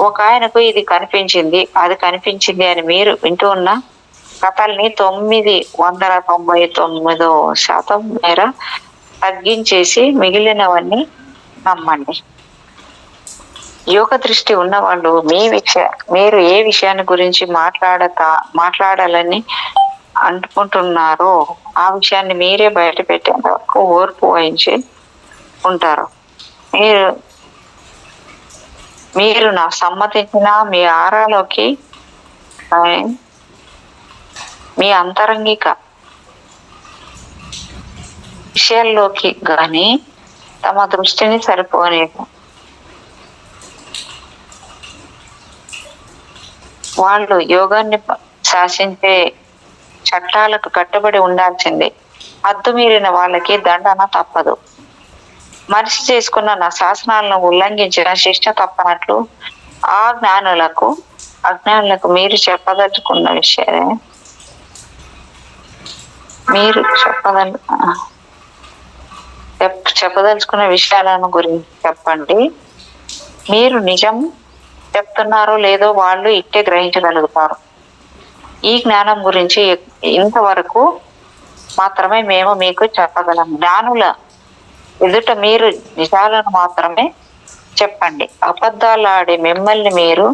ఒక ఆయనకు ఇది కనిపించింది, అది కనిపించింది అని మీరు వింటూ ఉన్న కథల్ని 999% మేర తగ్గించేసి మిగిలినవన్నీ నమ్మండి. యోగ దృష్టి ఉన్నవాళ్ళు మీరు ఏ విషయాన్ని గురించి మాట్లాడాలని అనుకుంటున్నారో ఆ విషయాన్ని మీరే బయట పెట్టేంత వరకు ఓర్పు వహించి ఉంటారు. మీరు నా సమ్మతించిన మీ ఆరాలోకి మీ అంతరంగిక విషయాల్లోకి గాని తమ దృష్టిని సరిపోలేదు. వాళ్ళు యోగాన్ని శాసించే చట్టాలకు కట్టుబడి ఉండాల్సిందే. హద్దు మీరిన వాళ్ళకి దండన తప్పదు. మనిషి చేసుకున్న నా శాసనాలను ఉల్లంఘించిన శిక్ష తప్పనట్లు అజ్ఞానులకు మీరు చెప్పదలుచుకున్న విషయాలను గురించి చెప్పండి. మీరు నిజం చెప్తున్నారో లేదో వాళ్ళు ఇట్టే గ్రహించగలుగుతారు. ఈ జ్ఞానం గురించి ఇంతవరకు మాత్రమే మేము మీకు చెప్పగలం. జ్ఞానుల ఎదుట మీరు నిజాలను మాత్రమే చెప్పండి. అబద్ధాలాడి మిమ్మల్ని మీరు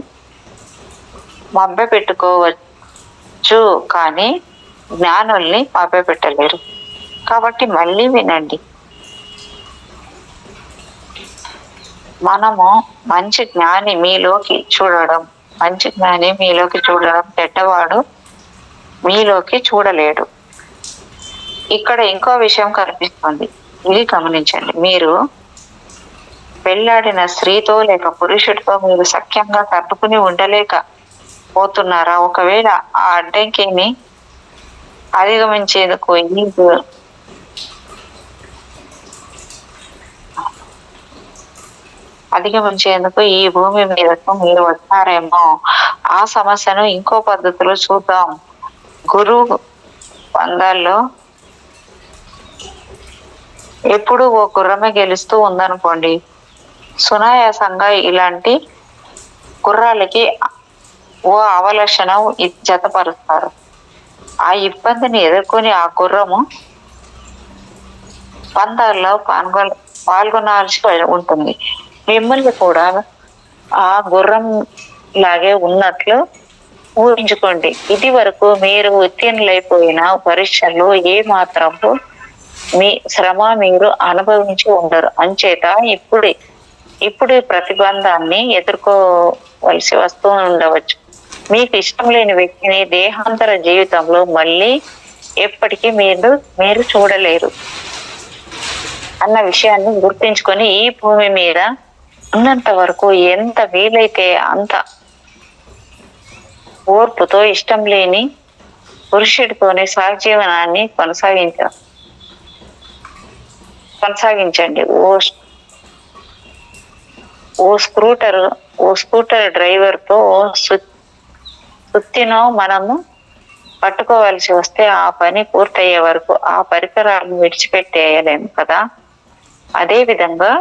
మభ్యపెట్టుకోవచ్చు, కానీ జ్ఞానుల్ని మభ్యపెట్టలేరు. కాబట్టి మళ్ళీ వినండి. మనము మంచి జ్ఞాని మీలోకి చూడడం, చెడ్డవాడు మీలోకి చూడలేడు. ఇక్కడ ఇంకో విషయం కనిపిస్తుంది, ఇది గమనించండి. మీరు పెళ్ళాడిన స్త్రీతో లేక పురుషుడితో మీరు సఖ్యంగా తట్టుకుని ఉండలేక పోతున్నారా? ఒకవేళ ఆ అడ్డంకిని అధిగమించేందుకు ఈ భూమి మీదకు మీరు వచ్చారేమో. ఆ సమస్యను ఇంకో పద్ధతిలో చూద్దాం. గురువు పందాల్లో ఎప్పుడు ఓ గుర్రమే గెలుస్తూ ఉందనుకోండి. సునాయాసంగా ఇలాంటి గుర్రాలకి ఓ అవలక్షణం జతపరుస్తారు. ఆ ఇబ్బందిని ఎదుర్కొని ఆ గుర్రము పందాల్లో పాల్గొనాల్సి ఉంటుంది. మిమ్మల్ని కూడా ఆ గుర్రం లాగే ఉన్నట్లు ఊహించుకోండి. ఇది వరకు మీరు ఉత్తీర్ణులైపోయిన పరీక్షల్లో ఏ మాత్రము మీ శ్రమ మీరు అనుభవించి ఉండరు. అంచేత ఇప్పుడు ప్రతిబంధాన్ని ఎదుర్కోవలసి వస్తూ ఉండవచ్చు. మీకు ఇష్టం లేని వ్యక్తిని దేహాంతర జీవితంలో మళ్ళీ ఎప్పటికీ మీరు చూడలేరు అన్న విషయాన్ని గుర్తించుకొని ఈ భూమి మీద ఉన్నంత వరకు ఎంత వీలైతే అంత ఓర్పుతో ఇష్టం లేని పురుషుడితోనే సహజీవనాన్ని కొనసాగించండి. ఓ స్కూటర్ డ్రైవర్ తో సుత్తినో మనము పట్టుకోవాల్సి వస్తే ఆ పని పూర్తయ్యే వరకు ఆ పరికరాలను విడిచిపెట్టేయలేము కదా. అదే విధంగా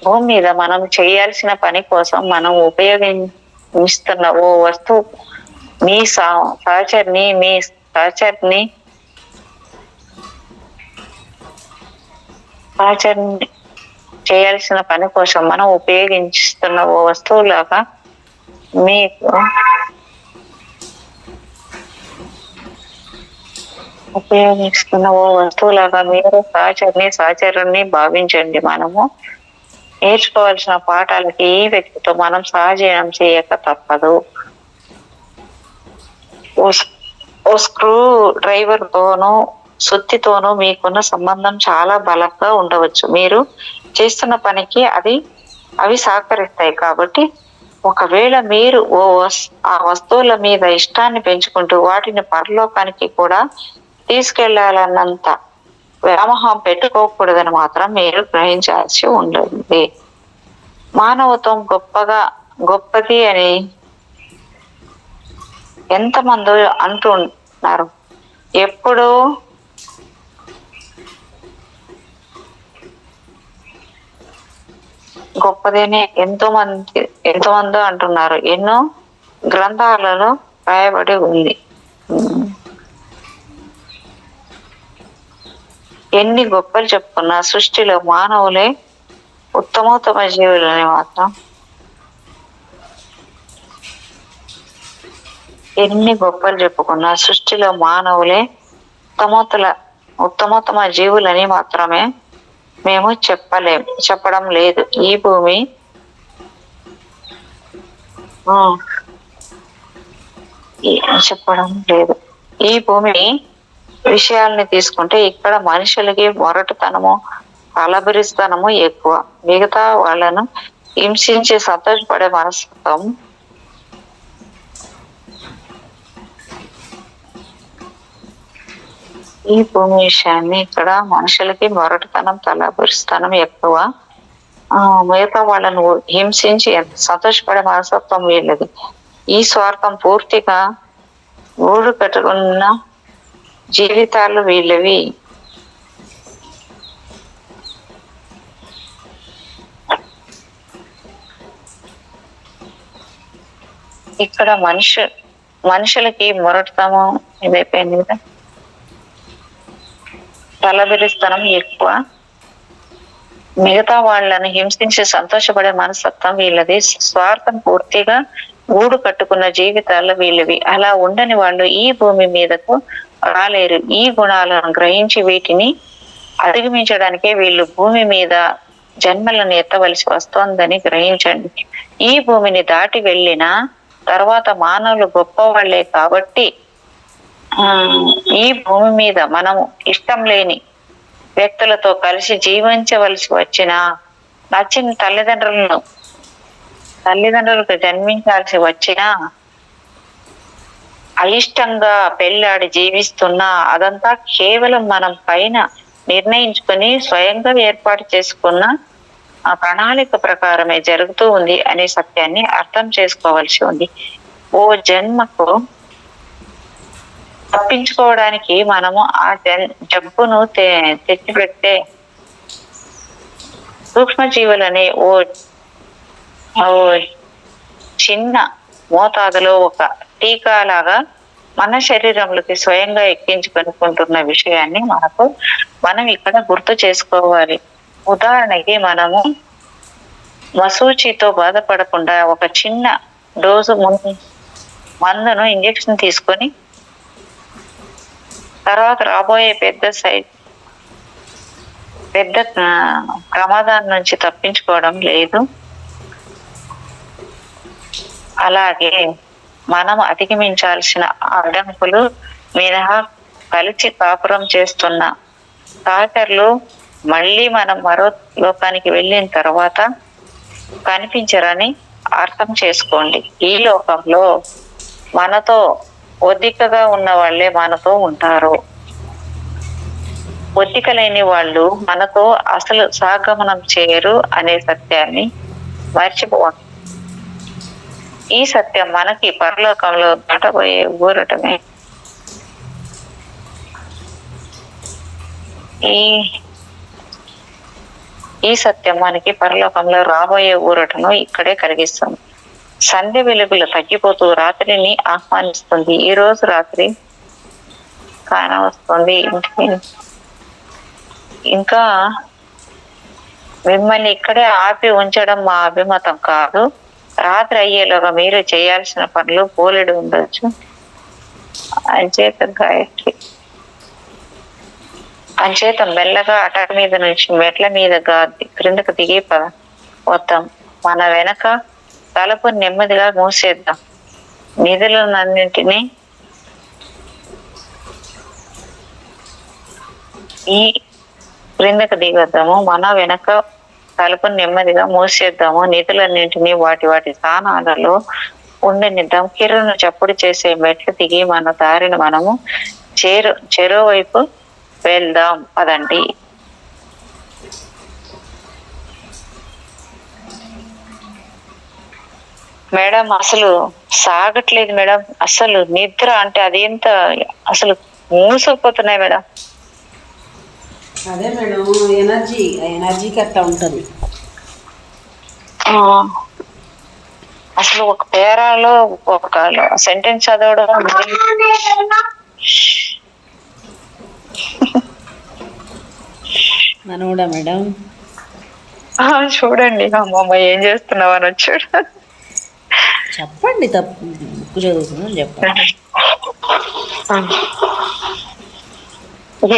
భూమి మీద మనం చేయాల్సిన పని కోసం మనం ఉపయోగిస్తున్న ఓ వస్తువు మీ సహచరిని చేయాల్సిన పని కోసం మనం ఉపయోగిస్తున్న ఓ వస్తువులాగా మీరు సహచరుని భావించండి. మనము నేర్చుకోవాల్సిన పాఠాలకి ఈ వ్యక్తితో మనం సహజీవనం చేయక తప్పదు. ఓ స్క్రూ డ్రైవర్ తోనూ సుత్తితోనూ మీకున్న సంబంధం చాలా బలంగా ఉండవచ్చు. మీరు చేస్తున్న పనికి అవి సహకరిస్తాయి. కాబట్టి ఒకవేళ మీరు ఆ వస్తువుల మీద ఇష్టాన్ని పెంచుకుంటూ వాటిని పరలోకానికి కూడా తీసుకెళ్లాలన్నంత వ్యామోహం పెట్టుకోకూడదని మాత్రం మీరు గ్రహించాల్సి ఉంటుంది. మానవత్వం గొప్పది అని ఎంతమంది అంటున్నారు. గొప్పదేనే ఎంతో మంది అంటున్నారు. ఎన్నో గ్రంథాలలో రాయబడి ఉంది. ఎన్ని గొప్పలు చెప్పుకున్నా సృష్టిలో మానవులే ఉత్తమోత్తమ జీవులని మాత్రం ఎన్ని గొప్పలు చెప్పుకున్నా సృష్టిలో మానవులే ఉత్తమోత్తమ జీవులని మాత్రమే మేము చెప్పడం లేదు. ఈ భూమి చెప్పడం లేదు. ఈ భూమి విషయాల్ని తీసుకుంటే ఇక్కడ మనుషులకి మొరటుతనము, అలబరిస్తనము ఎక్కువ. మిగతా వాళ్ళను హింసించి సంతోషపడే మనస్తత్వం ఈ భూమి విషయాన్ని ఇక్కడ మనుషులకి మొరటుతనం, తలబరిస్తనం ఎక్కువ. మిగతా వాళ్ళను హింసించి సంతోషపడే మనస్తత్వం వీళ్ళది. ఈ స్వార్థం పూర్తిగా ఊడు కట్టుకున్న జీవితాలు వీళ్ళవి. ఇక్కడ మనుషులకి మొరటుతనం ఇదైపోయింది కదా, తలబిరిస్తనం ఎక్కువ. మిగతా వాళ్ళని హింసించి సంతోషపడే మనస్తత్వం వీళ్ళది. స్వార్థం పూర్తిగా గూడు కట్టుకున్న జీవితాలు వీళ్ళవి. అలా ఉండని వాళ్ళు ఈ భూమి మీదకు రాలేరు. ఈ గుణాలను గ్రహించి వీటిని అధిగమించడానికే వీళ్ళు భూమి మీద జన్మలను ఎత్తవలసి వస్తోందని గ్రహించండి. ఈ భూమిని దాటి వెళ్ళిన తర్వాత మానవులు గొప్పవాళ్లే కాబట్టి ఈ భూమి మీద మనము ఇష్టం లేని వ్యక్తులతో కలిసి జీవించవలసి వచ్చిన, నచ్చిన తల్లిదండ్రులకు జన్మించాల్సి వచ్చినా, అయిష్టంగా పెళ్ళాడి జీవిస్తున్నా అదంతా కేవలం మనం పైన నిర్ణయించుకొని స్వయంగా ఏర్పాటు చేసుకున్న ఆ ప్రణాళిక ప్రకారమే జరుగుతూ ఉంది అనే సత్యాన్ని అర్థం చేసుకోవాల్సి ఉంది. ఓ జన్మకు తప్పించుకోవడానికి మనము ఆ జబ్బును తెచ్చిపెట్టే సూక్ష్మజీవులని ఓ చిన్న మోతాదులో ఒక టీకా లాగా మన శరీరంలోకి స్వయంగా ఎక్కించుకొనుకుంటున్న విషయాన్ని మనం ఇక్కడ గుర్తు చేసుకోవాలి. ఉదాహరణకి మనము మసూచితో బాధపడకుండా ఒక చిన్న డోసు మందును ఇంజెక్షన్ తీసుకొని తర్వాత రాబోయే పెద్ద ప్రమాదాల నుంచి తప్పించుకోవడం లేదు. అలాగే మనం అధిగమించాల్సిన అడ్డంకులు మినహా కలిసి కాపురం చేస్తున్న సహచరులు మళ్ళీ మనం మరో లోకానికి వెళ్ళిన తర్వాత కనిపించరని అర్థం చేసుకోండి. ఈ లోకంలో మనతో ఒద్దికగా ఉన్న వాళ్ళే మనతో ఉంటారు. ఒద్దిక లేని వాళ్ళు మనతో అసలు సహగమనం చేయరు అనే సత్యాన్ని మర్చిపోవాలి. ఈ సత్యం మనకి పరలోకంలో దాటబోయే ఊరటమే. ఈ సత్యం మనకి పరలోకంలో రాబోయే ఊరటను ఇక్కడే కలిగిస్తుంది. సంధ్య వెలుగులు తగ్గిపోతూ రాత్రిని ఆహ్వానిస్తుంది. ఈ రోజు రాత్రి కానవస్తుంది. ఇంకా మిమ్మల్ని ఇక్కడే ఆపి ఉంచడం మా అభిమతం కాదు. రాత్రి అయ్యేలోగా మీరు చేయాల్సిన పనులు పోలెడు ఉండొచ్చు. అంచేత మెల్లగా అటక మీద నుంచి మెట్ల మీదగా క్రిందకు దిగి వద్దాం. మన వెనక తలుపు నెమ్మదిగా మూసేద్దాం. నిధులన్నింటినీ క్రిందకు దిగొద్దాము. మన వెనక తలుపు నెమ్మదిగా మూసేద్దాము. నిధులన్నింటినీ వాటి స్థానాలలో ఉండనిద్దాం. కిరణను చప్పుడు చేసే మెట్లు దిగి మన దారిని మనము చెరోవైపు వెళ్దాం పదండి. మేడం అసలు సాగట్లేదు మేడం. అసలు నిద్ర అంటే అదేంత అసలు మూసుకుపోతున్నాయి మేడం. అదే మేడం ఎనర్జీకి అట్లా ఉంటుంది. ఆ, అసలు ఒక పేరాలో ఒక సెంటెన్స్ చదవడం మనోడా మేడం? చూడండి అమ్మమ్మ ఏం చేస్తున్నావు అని వచ్చాడు. చెప్పండి, తప్పు బుక్ చదువుతున్నాను చెప్పండి.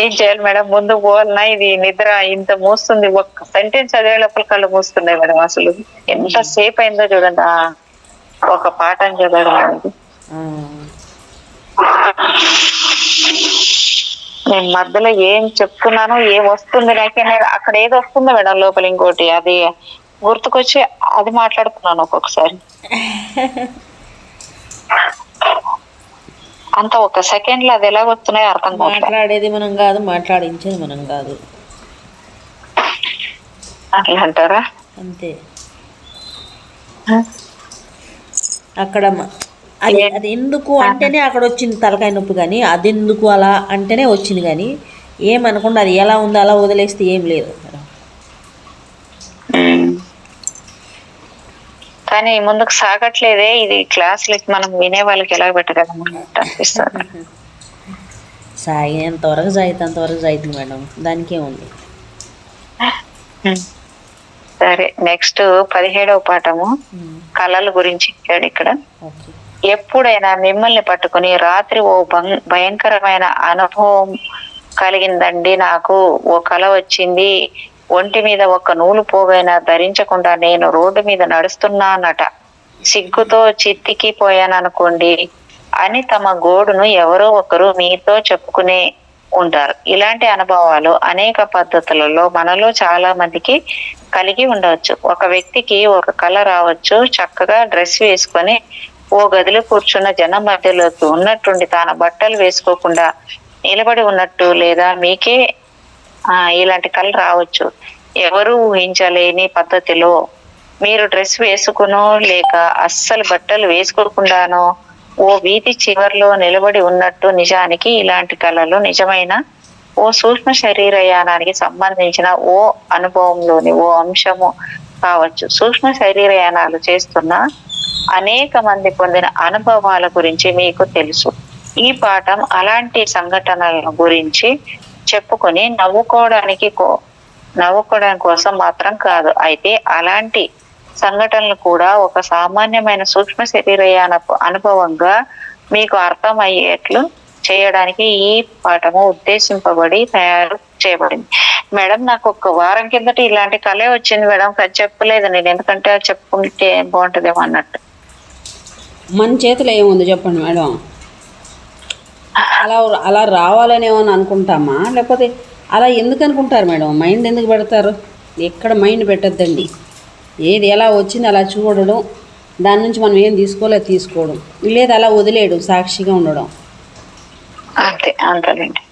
ఏం చేయాలి మేడం, ముందు పోవాలన్నా ఇది నిద్ర ఇంత మూస్తుంది, ఒక్క సెంటెన్స్ చదివే లోపల కళ్ళు మూస్తున్నాయి మేడం. అసలు ఎంత సేపు అయిందో చూడండి ఒక పాఠం చదవడం అనేది. నేను మధ్యలో ఏం చెప్తున్నాను, ఏం వస్తుంది నాకే అక్కడ ఏది వస్తుందో మేడం లోపల ఇంకోటి అది గుర్తుకొచ్చి అది మాట్లాడుతున్నాను ఒక్కొక్కసారి. అంత ఒక సెకండ్ లో అది ఎలా వస్తున్నాయో అర్థం కాదు. మాట్లాడేది మనం కాదు, మాట్లాడించేది మనం కాదు. అట్లా అంటారా? అంతే. అక్కడ అది ఎందుకు అంటేనే అక్కడ వచ్చింది తలకాయ నొప్పి, కానీ అది ఎందుకు అలా అంటేనే వచ్చింది, కానీ ఏమనకుండా అది ఎలా ఉందో అలా వదిలేస్తే ఏం లేదు. కానీ ముందుకు సాగట్లేదే ఇది. క్లాసులకి మనం వినే వాళ్ళకి ఎలా పెట్టగలము అనిపిస్తుంది. సాగినంతవరకు సాగుతుంది మేడం, దానికేముంది. సరే, నెక్స్ట్ 17వ పాఠము కళల గురించి ఇచ్చాడు ఇక్కడ. ఎప్పుడైనా మిమ్మల్ని పట్టుకుని రాత్రి ఓ భయంకరమైన అనుభవం కలిగిందండి, నాకు ఓ కళ వచ్చింది, ఒంటి మీద ఒక్క నూలు పోగైనా ధరించకుండా నేను రోడ్డు మీద నడుస్తున్నానట, సిగ్గుతో చిత్తికి పోయాననుకోండి అని తమ గోడును ఎవరో ఒకరు మీతో చెప్పుకునే ఉంటారు. ఇలాంటి అనుభవాలు అనేక పద్ధతులలో మనలో చాలా మందికి కలిగి ఉండవచ్చు. ఒక వ్యక్తికి ఒక కళ రావచ్చు, చక్కగా డ్రెస్ వేసుకొని ఓ గదిలో కూర్చున్న జనం మధ్యలోకి ఉన్నట్టుండి తన బట్టలు వేసుకోకుండా నిలబడి ఉన్నట్టు, లేదా మీకే ఇలాంటి కళ రావచ్చు. ఎవరు ఊహించలేని పద్ధతిలో మీరు డ్రెస్ వేసుకునో లేక అస్సలు బట్టలు వేసుకోకుండానో ఓ వీధి చివర్లో నిలబడి ఉన్నట్టు. నిజానికి ఇలాంటి కళలు నిజమైన ఓ సూక్ష్మ శరీరయానానికి సంబంధించిన ఓ అనుభవంలోని ఓ అంశము కావచ్చు. సూక్ష్మ శరీరయానాలు చేస్తున్న అనేక మంది పొందిన అనుభవాల గురించి మీకు తెలుసు. ఈ పాఠం అలాంటి సంఘటనల గురించి చెప్పుకొని నవ్వుకోవడానికి కోసం మాత్రం కాదు. అయితే అలాంటి సంఘటనలు కూడా ఒక సామాన్యమైన సూక్ష్మ శరీరయాన అనుభవంగా మీకు అర్థమయ్యేట్లు చేయడానికి ఈ పాఠము ఉద్దేశింపబడి తయారు చేయబడింది. మేడం, నాకు ఒక వారం కిందట ఇలాంటి కళే వచ్చింది మేడం, అది చెప్పలేదు నేను, ఎందుకంటే అది చెప్పుకుంటే బాగుంటుందేమో అన్నట్టు. మన చేతిలో ఏముంది చెప్పండి మేడం? అలా అలా రావాలని ఏమని అనుకుంటామా, లేకపోతే అలా ఎందుకు అనుకుంటారు మేడం? మైండ్ ఎందుకు పెడతారు? ఎక్కడ మైండ్ పెట్టద్దండి. ఏది ఎలా వచ్చింది అలా చూడడం, దాని నుంచి మనం ఏం తీసుకోవడం, లేదు అలా వదిలేయడం, సాక్షిగా ఉండడం. అంతే, అంతేనండి.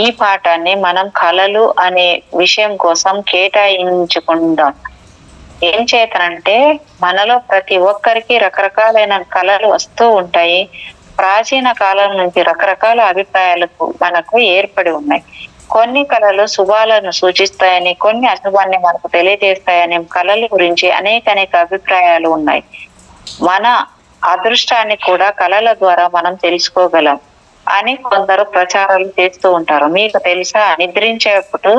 ఈ పాఠాన్ని మనం కళలు అనే విషయం కోసం కేటాయించుకుందాం. ఏం చేతనంటే మనలో ప్రతి ఒక్కరికి రకరకాలైన కళలు వస్తూ ఉంటాయి. ప్రాచీన కాలం నుంచి రకరకాల అభిప్రాయాలకు మనకు ఏర్పడి ఉన్నాయి. కొన్ని కళలు శుభాలను సూచిస్తాయని, కొన్ని అశుభాన్ని మనకు తెలియజేస్తాయని కళల గురించి అనేక అభిప్రాయాలు ఉన్నాయి. మన అదృష్టాన్ని కూడా కళల ద్వారా మనం తెలుసుకోగలం అని కొందరు ప్రచారాలు చేస్తూ ఉంటారు. మీకు తెలుసా, నిద్రించేటప్పుడు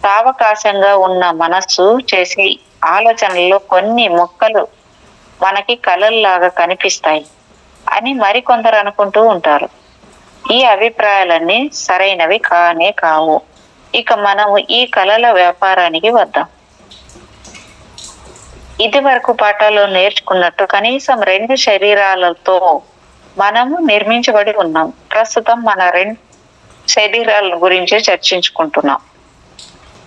సావకాశంగా ఉన్న మనస్సు చేసే ఆలోచనల్లో కొన్ని మొక్కలు మనకి కళల్లాగా కనిపిస్తాయి అని మరికొందరు అనుకుంటూ ఉంటారు. ఈ అభిప్రాయాలన్నీ సరైనవి కానే కావు. ఇక మనము ఈ కళల వ్యాపారానికి వద్దాం. ఇది వరకు పాఠాల్లో నేర్చుకున్నట్టు కనీసం 2 శరీరాలతో మనము నిర్మించబడి ఉన్నాం. ప్రస్తుతం మన 2 శరీరాల గురించి చర్చించుకుంటున్నాం.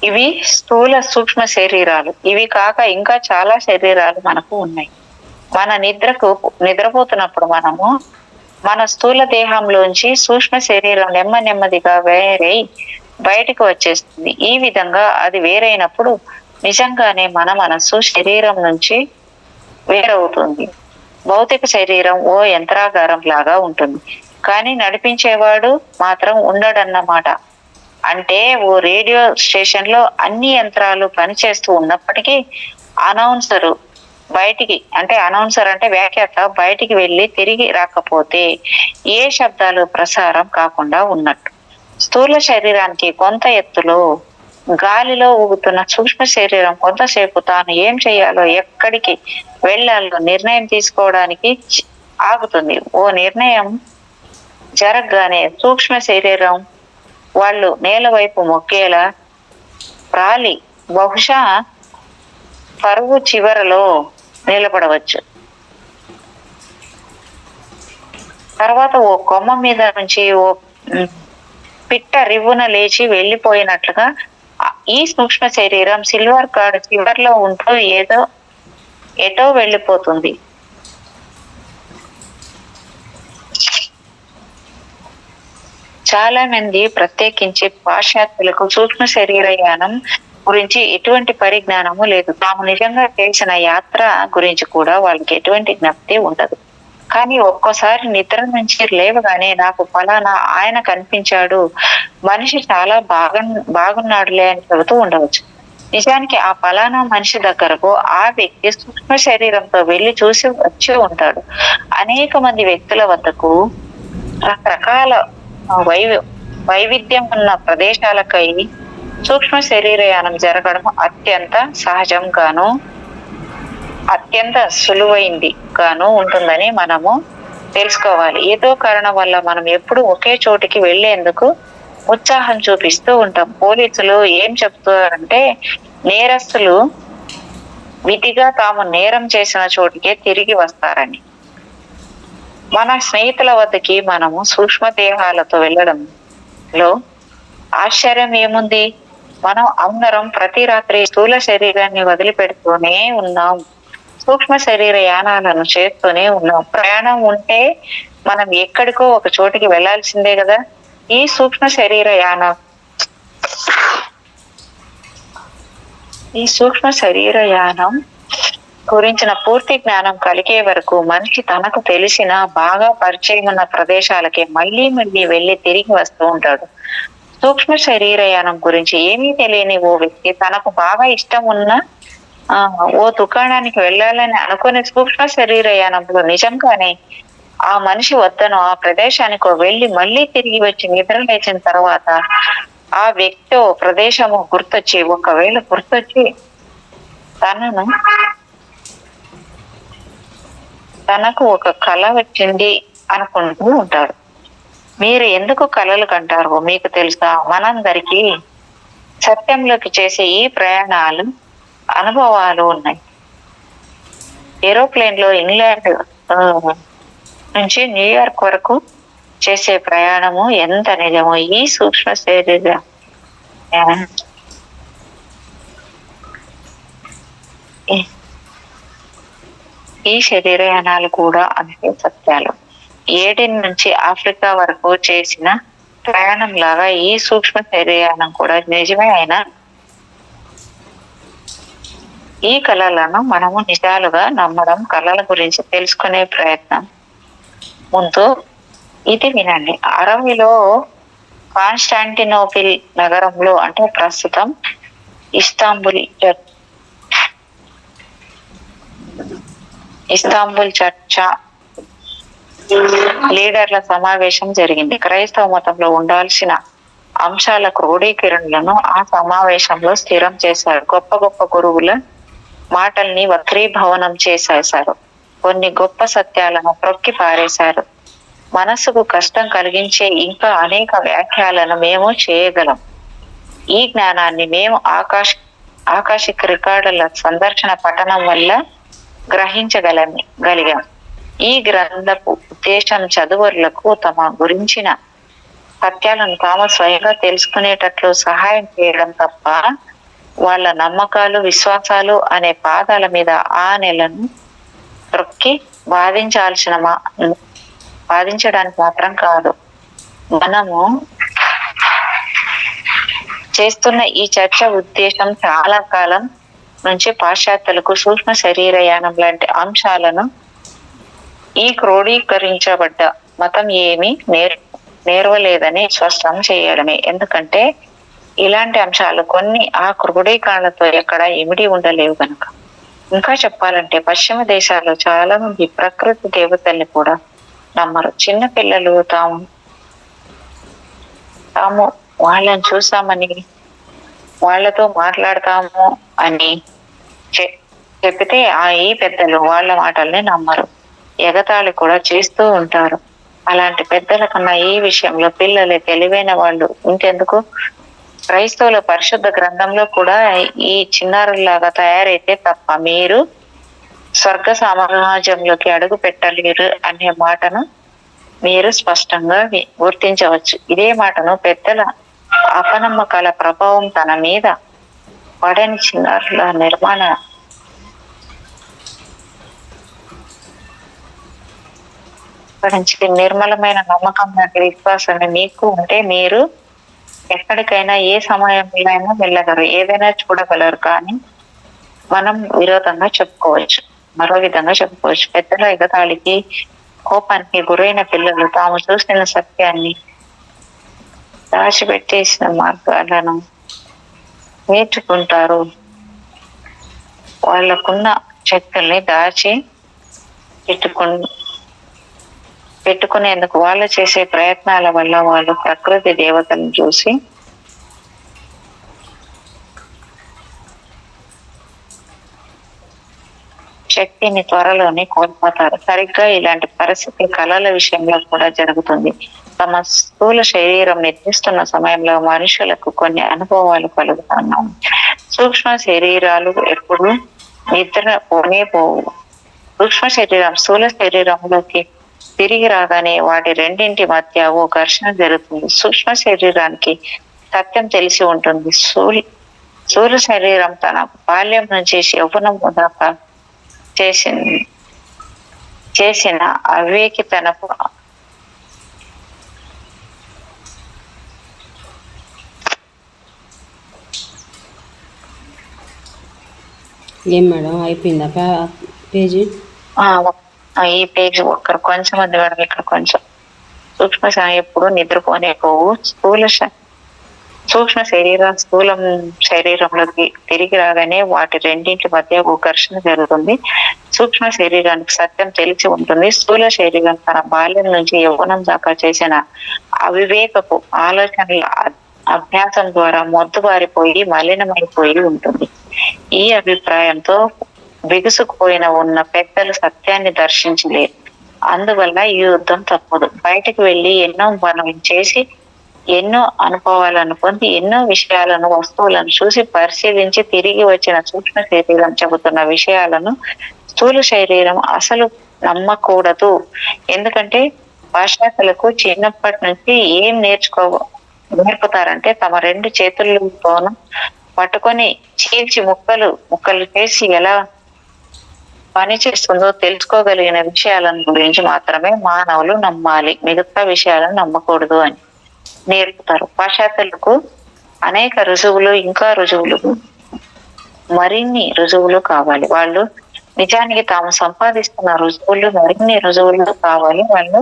ఇవి స్థూల సూక్ష్మ శరీరాలు. ఇవి కాక ఇంకా చాలా శరీరాలు మనకు ఉన్నాయి. మన నిద్రపోతున్నప్పుడు మనము మన స్థూల దేహంలోంచి సూక్ష్మ శరీరం నెమ్మదిగా వేరై బయటకు వచ్చేస్తుంది. ఈ విధంగా అది వేరైనప్పుడు నిజంగానే మన మనస్సు శరీరం నుంచి వేరవుతుంది. భౌతిక శరీరం ఓ యంత్రాగారం లాగా ఉంటుంది, కానీ నడిపించేవాడు మాత్రం ఉండడన్నమాట. అంటే ఓ రేడియో స్టేషన్ లో అన్ని యంత్రాలు పనిచేస్తూ ఉన్నప్పటికీ అనౌన్సరు అనౌన్సర్ అంటే వ్యాఖ్యాత బయటికి వెళ్ళి తిరిగి రాకపోతే ఏ శబ్దాలు ప్రసారం కాకుండా ఉన్నట్టు. స్థూల శరీరానికి కొంత ఎత్తులో గాలిలో ఊగుతున్న సూక్ష్మ శరీరం కొంతసేపు తాను ఏం చేయాలో ఎక్కడికి వెళ్ళాలో నిర్ణయం తీసుకోవడానికి ఆగుతుంది. ఓ నిర్ణయం జరగగానే సూక్ష్మ శరీరం వాళ్ళు నేల వైపు మొక్కేలా రాలి బహుశా పరుగు చివరలో నిలబడవచ్చు. తర్వాత ఓ కొమ్మ మీద నుంచి ఓ పిట్ట రివ్వున లేచి వెళ్ళిపోయినట్లుగా ఈ సూక్ష్మ శరీరం సిల్వర్ కార్డ్ చివర్లో ఉంటూ ఎటో వెళ్ళిపోతుంది. చాలా మంది ప్రత్యేకించి పాశ్చాత్యులకు సూక్ష్మ శరీరయానం గురించి ఎటువంటి పరిజ్ఞానము లేదు. తాము నిజంగా చేసిన యాత్ర గురించి కూడా వాళ్ళకి ఎటువంటి జ్ఞప్తి ఉండదు. కానీ ఒక్కోసారి నిద్ర నుంచి లేవగానే నాకు ఫలానా ఆయన కనిపించాడు, మనిషి చాలా బాగున్నాడులే అని చెబుతూ ఉండవచ్చు. నిజానికి ఆ ఫలానా మనిషి దగ్గరకు ఆ వ్యక్తి సూక్ష్మ శరీరంతో వెళ్ళి చూసి వచ్చి ఉంటాడు. అనేక మంది వ్యక్తుల వద్దకు రకరకాల వైవిధ్యం ఉన్న ప్రదేశాలకై సూక్ష్మ శరీరయానం జరగడం అత్యంత సహజంగాను అత్యంత సులువైంది గాను ఉంటుందని మనము తెలుసుకోవాలి. ఏదో కారణం వల్ల మనం ఎప్పుడు ఒకే చోటికి వెళ్లేందుకు ఉత్సాహం చూపిస్తూ ఉంటాం. పోలీసులు ఏం చెప్తారంటే నేరస్తులు విధిగా తాము నేరం చేసిన చోటికే తిరిగి వస్తారని. మన స్నేహితుల వద్దకి మనము సూక్ష్మ దేహాలతో వెళ్ళడంలో ఆశ్చర్యం ఏముంది? మనం అందరం ప్రతి రాత్రి స్థూల శరీరాన్ని వదిలిపెడుతూనే ఉన్నాం, సూక్ష్మ శరీర యానాలను చేస్తూనే ఉన్నాం. ప్రయాణం ఉంటే మనం ఎక్కడికో ఒక చోటికి వెళ్లాల్సిందే కదా. ఈ సూక్ష్మ శరీర యానం గురించిన పూర్తి జ్ఞానం కలిగే వరకు మనిషి తనకు తెలిసిన బాగా పరిచయం ఉన్న ప్రదేశాలకి మళ్ళీ వెళ్ళి తిరిగి వస్తూ ఉంటాడు. సూక్ష్మ శరీరయానం గురించి ఏమీ తెలియని ఓ వ్యక్తి తనకు బాగా ఇష్టం ఉన్న ఓ దుకాణానికి వెళ్ళాలని అనుకునే సూక్ష్మ శరీరయానంలో నిజంగానే ఆ మనిషి వద్దను ఆ ప్రదేశానికి వెళ్ళి మళ్ళీ తిరిగి వచ్చి నిద్ర లేచిన తర్వాత ఆ వ్యక్తి ప్రదేశము గుర్తొచ్చి తనకు ఒక కళ వచ్చింది అనుకుంటూ ఉంటాడు. మీరు ఎందుకు కళలు కంటారో మీకు తెలుసా? మనందరికీ సత్యంలోకి చేసే ఈ ప్రయాణాలు అనుభవాలు ఉన్నాయి. ఏరోప్లేన్ లో ఇంగ్లాండ్ నుంచి న్యూయార్క్ వరకు చేసే ప్రయాణము ఎంత నిజమో ఈ సూక్ష్మ శరీర ఈ శరీరయానాలు కూడా అంతే సత్యాలు. ఏడెన్ నుంచి ఆఫ్రికా వరకు చేసిన ప్రయాణం లాగా ఈ సూక్ష్మ శరీరయానం కూడా నిజమే. అయినా ఈ కళలను మనము నిజాలుగా నమ్మడం, కళల గురించి తెలుసుకునే ప్రయత్నం ముందు ఇది వినండి. 60లో కాన్స్టాంటినోపిల్ నగరంలో, అంటే ప్రస్తుతం ఇస్తాంబుల్ చర్చా లీడర్ల సమావేశం జరిగింది. క్రైస్తవ మతంలో ఉండాల్సిన అంశాల క్రోడీకరణలను ఆ సమావేశంలో స్థిరం చేశారు. గొప్ప గొప్ప గురువుల మాటల్ని వక్రీభవనం చేసేశారు. కొన్ని గొప్ప సత్యాలను ప్రొక్కి పారేశారు. మనసుకు కష్టం కలిగించే ఇంకా అనేక వ్యాఖ్యలను మేము చేయగలం. ఈ జ్ఞానాన్ని మేము ఆకాశిక రికార్డుల సందర్శన పఠనం వల్ల గ్రహించగలిగాం. ఈ గ్రంథపు ఉద్దేశం చదువులకు తమ గురించిన సత్యాలను తాము స్వయంగా తెలుసుకునేటట్లు సహాయం చేయడం తప్ప వాళ్ళ నమ్మకాలు, విశ్వాసాలు అనే పాదాల మీద ఆ నెలను త్రొక్కి వాదించడానికి మాత్రం కాదు. మనము చేస్తున్న ఈ చర్చ ఉద్దేశం చాలా కాలం నుంచి పాశ్చాత్యులకు సూక్ష్మ శరీరయానం లాంటి అంశాలను ఈ క్రోడీకరించబడ్డ మతం ఏమీ నేర్వలేదని స్పష్టం చేయడమే. ఎందుకంటే ఇలాంటి అంశాలు కొన్ని ఆ క్రోడీకరణతో ఎక్కడ ఇమిడి ఉండలేవు గనుక. ఇంకా చెప్పాలంటే పశ్చిమ దేశాల్లో చాలా మంది ప్రకృతి దేవతల్ని కూడా నమ్మరు. చిన్న పిల్లలు తాము తాము వాళ్ళని చూసామని, వాళ్ళతో మాట్లాడతాము అని చెప్తే ఈ పెద్దలు వాళ్ళ మాటల్ని నమ్మరు, ఎగతాళి కూడా చేస్తూ ఉంటారు. అలాంటి పెద్దల కన్నా ఈ విషయంలో పిల్లలే తెలివైన వాళ్ళు. ఇంకెందుకు, క్రైస్తవుల పరిశుద్ధ గ్రంథంలో కూడా ఈ చిన్నారుల్లాగా తయారైతే తప్ప మీరు స్వర్గ సమాజంలోకి అడుగు పెట్టలేరు అనే మాటను మీరు స్పష్టంగా గుర్తించవచ్చు. ఇదే మాటను పెద్దల అపనమ్మకాల ప్రభావం తన మీద పడని చిన్నారుల నిర్మలమైన నమ్మకం లాంటి విశ్వాసాన్ని మీకు ఉంటే మీరు ఎక్కడికైనా ఏ సమయంలో వెళ్ళగలరు, ఏదైనా చూడగలరు. కానీ మనం విరోధంగా చెప్పుకోవచ్చు, మరో విధంగా చెప్పుకోవచ్చు. పెద్దల ఎగతాళికి కోపానికి గురైన పిల్లలు తాము చూసిన సత్యాన్ని దాచిపెట్టేసిన మార్గాలను నేర్చుకుంటారు. వాళ్ళకున్న శక్తుల్ని దాచి పెట్టుకునేందుకు వాళ్ళు చేసే ప్రయత్నాల వల్ల వాళ్ళు ప్రకృతి దేవతలను చూసి శక్తిని త్వరలోనే కోల్పోతారు. సరిగ్గా ఇలాంటి పరిస్థితి కళల విషయంలో కూడా జరుగుతుంది. తమ స్థూల శరీరం నిద్రిస్తున్న సమయంలో మనుషులకు కొన్ని అనుభవాలు కలుగుతున్నాం. సూక్ష్మ శరీరాలు ఎప్పుడు నిద్ర పోనే పోవు. సూక్ష్మ శరీరం స్థూల శరీరంలోకి తిరిగి రాగానే వాటి రెండింటి మధ్య ఓ ఘర్షణ జరుగుతుంది. సూక్ష్మ శరీరానికి సత్యం తెలిసి ఉంటుంది. స్థూల శరీరం తన బాల్యం నుంచి యవ్వనం దాకా చేసిన అవివేకి తనకు ఏం మేడం అయిపోయిందా పేజీ? ఈ పేజీ ఒక్కరు కొంచెం మంది మేడం, ఇక్కడ కొంచెం సూక్ష్మ ఎప్పుడు నిద్రపోనే పోవు. సూక్ష్మ స్థూలం శరీరంలోకి తిరిగి రాగానే వాటి రెండింటి మధ్య ఓ ఘర్షణ జరుగుతుంది. సూక్ష్మ శరీరానికి సత్యం తెలిసి ఉంటుంది. స్థూల శరీరం తన బాల్యం నుంచి యవ్వనం దాకా చేసిన అవివేకపు ఆలోచనల అభ్యాసం ద్వారా మొద్దుబారిపోయి మలినమైపోయి ఉంటుంది. ఈ అభిప్రాయంతో బిగుసుకుపోయిన ఉన్న పెద్దలు సత్యాన్ని దర్శించలేరు. అందువల్ల ఈ యుద్ధం తప్పదు. బయటకు వెళ్లి ఎన్నో పనులు చేసి ఎన్నో అనుభవాలను పొంది ఎన్నో విషయాలను వస్తువులను చూసి పరిశీలించి తిరిగి వచ్చిన సూక్ష్మ శరీరం చెబుతున్న విషయాలను స్థూల శరీరం అసలు నమ్మకూడదు. ఎందుకంటే పాశ్చాత్యులకు చిన్నప్పటి నుంచి ఏం నేర్పుతారంటే తమ రెండు చేతులతోనూ పట్టుకొని చీల్చి ముక్కలు చేసి ఎలా పని చేస్తుందో తెలుసుకోగలిగిన విషయాలను గురించి మాత్రమే మానవులు నమ్మాలి, మిగతా విషయాలను నమ్మకూడదు అని నేర్పుతారు. పాశ్చాత్యులకు అనేక రుజువులు, ఇంకా రుజువులు, మరిన్ని రుజువులు కావాలి. వాళ్ళు నిజానికి తాము సంపాదిస్తున్న రుజువులు మరిన్ని రుజువులు కావాలి. వాళ్ళు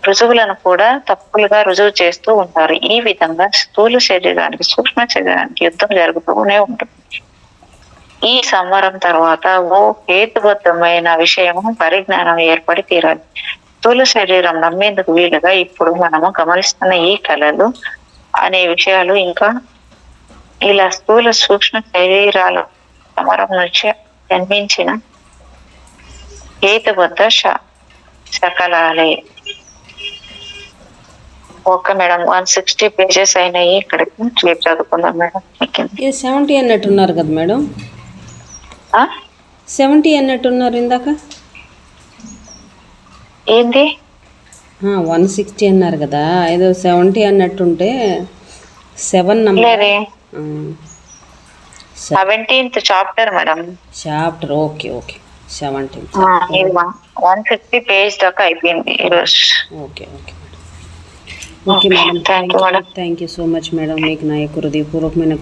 రుజువులను కూడా తప్పులుగా రుజువు చేస్తూ ఉంటారు. ఈ విధంగా స్థూల శరీరానికి సూక్ష్మ శరీరానికి యుద్ధం జరుగుతూనే ఉంటుంది. ఈ సంవరం తర్వాత ఓ హేతుబద్ధమైన విషయము పరిజ్ఞానం ఏర్పడి తీరాలి. స్థూల శరీరం నమ్మేందుకు వీలుగా ఇప్పుడు మనము గమనిస్తున్న ఈ కళలు అనే విషయాలు ఇంకా ఇలా స్థూల సూక్ష్మ శరీరాల సమరం నుంచి జన్మించిన హేతుబద్ధ శకలాలే. ఓకే మేడం, 160 పేజెస్ అయినాయి. ఇక్కడికి రేపు చదువుకుందాం మేడం. 70 అన్నట్టున్నారు కదా మేడం? 70 అన్నట్టున్నారు ఇందాక. ఏంది 160 అన్నారు కదా, ఏదో 70 అన్నట్టుంటే 7 number 17th chapter madam. Chapter okay 17 150 page దాకా అయిపోయింది ఈరోజు. Okay madam. Thank you so much madam. మీకు నా యొక్క హృదయపూర్వకమైన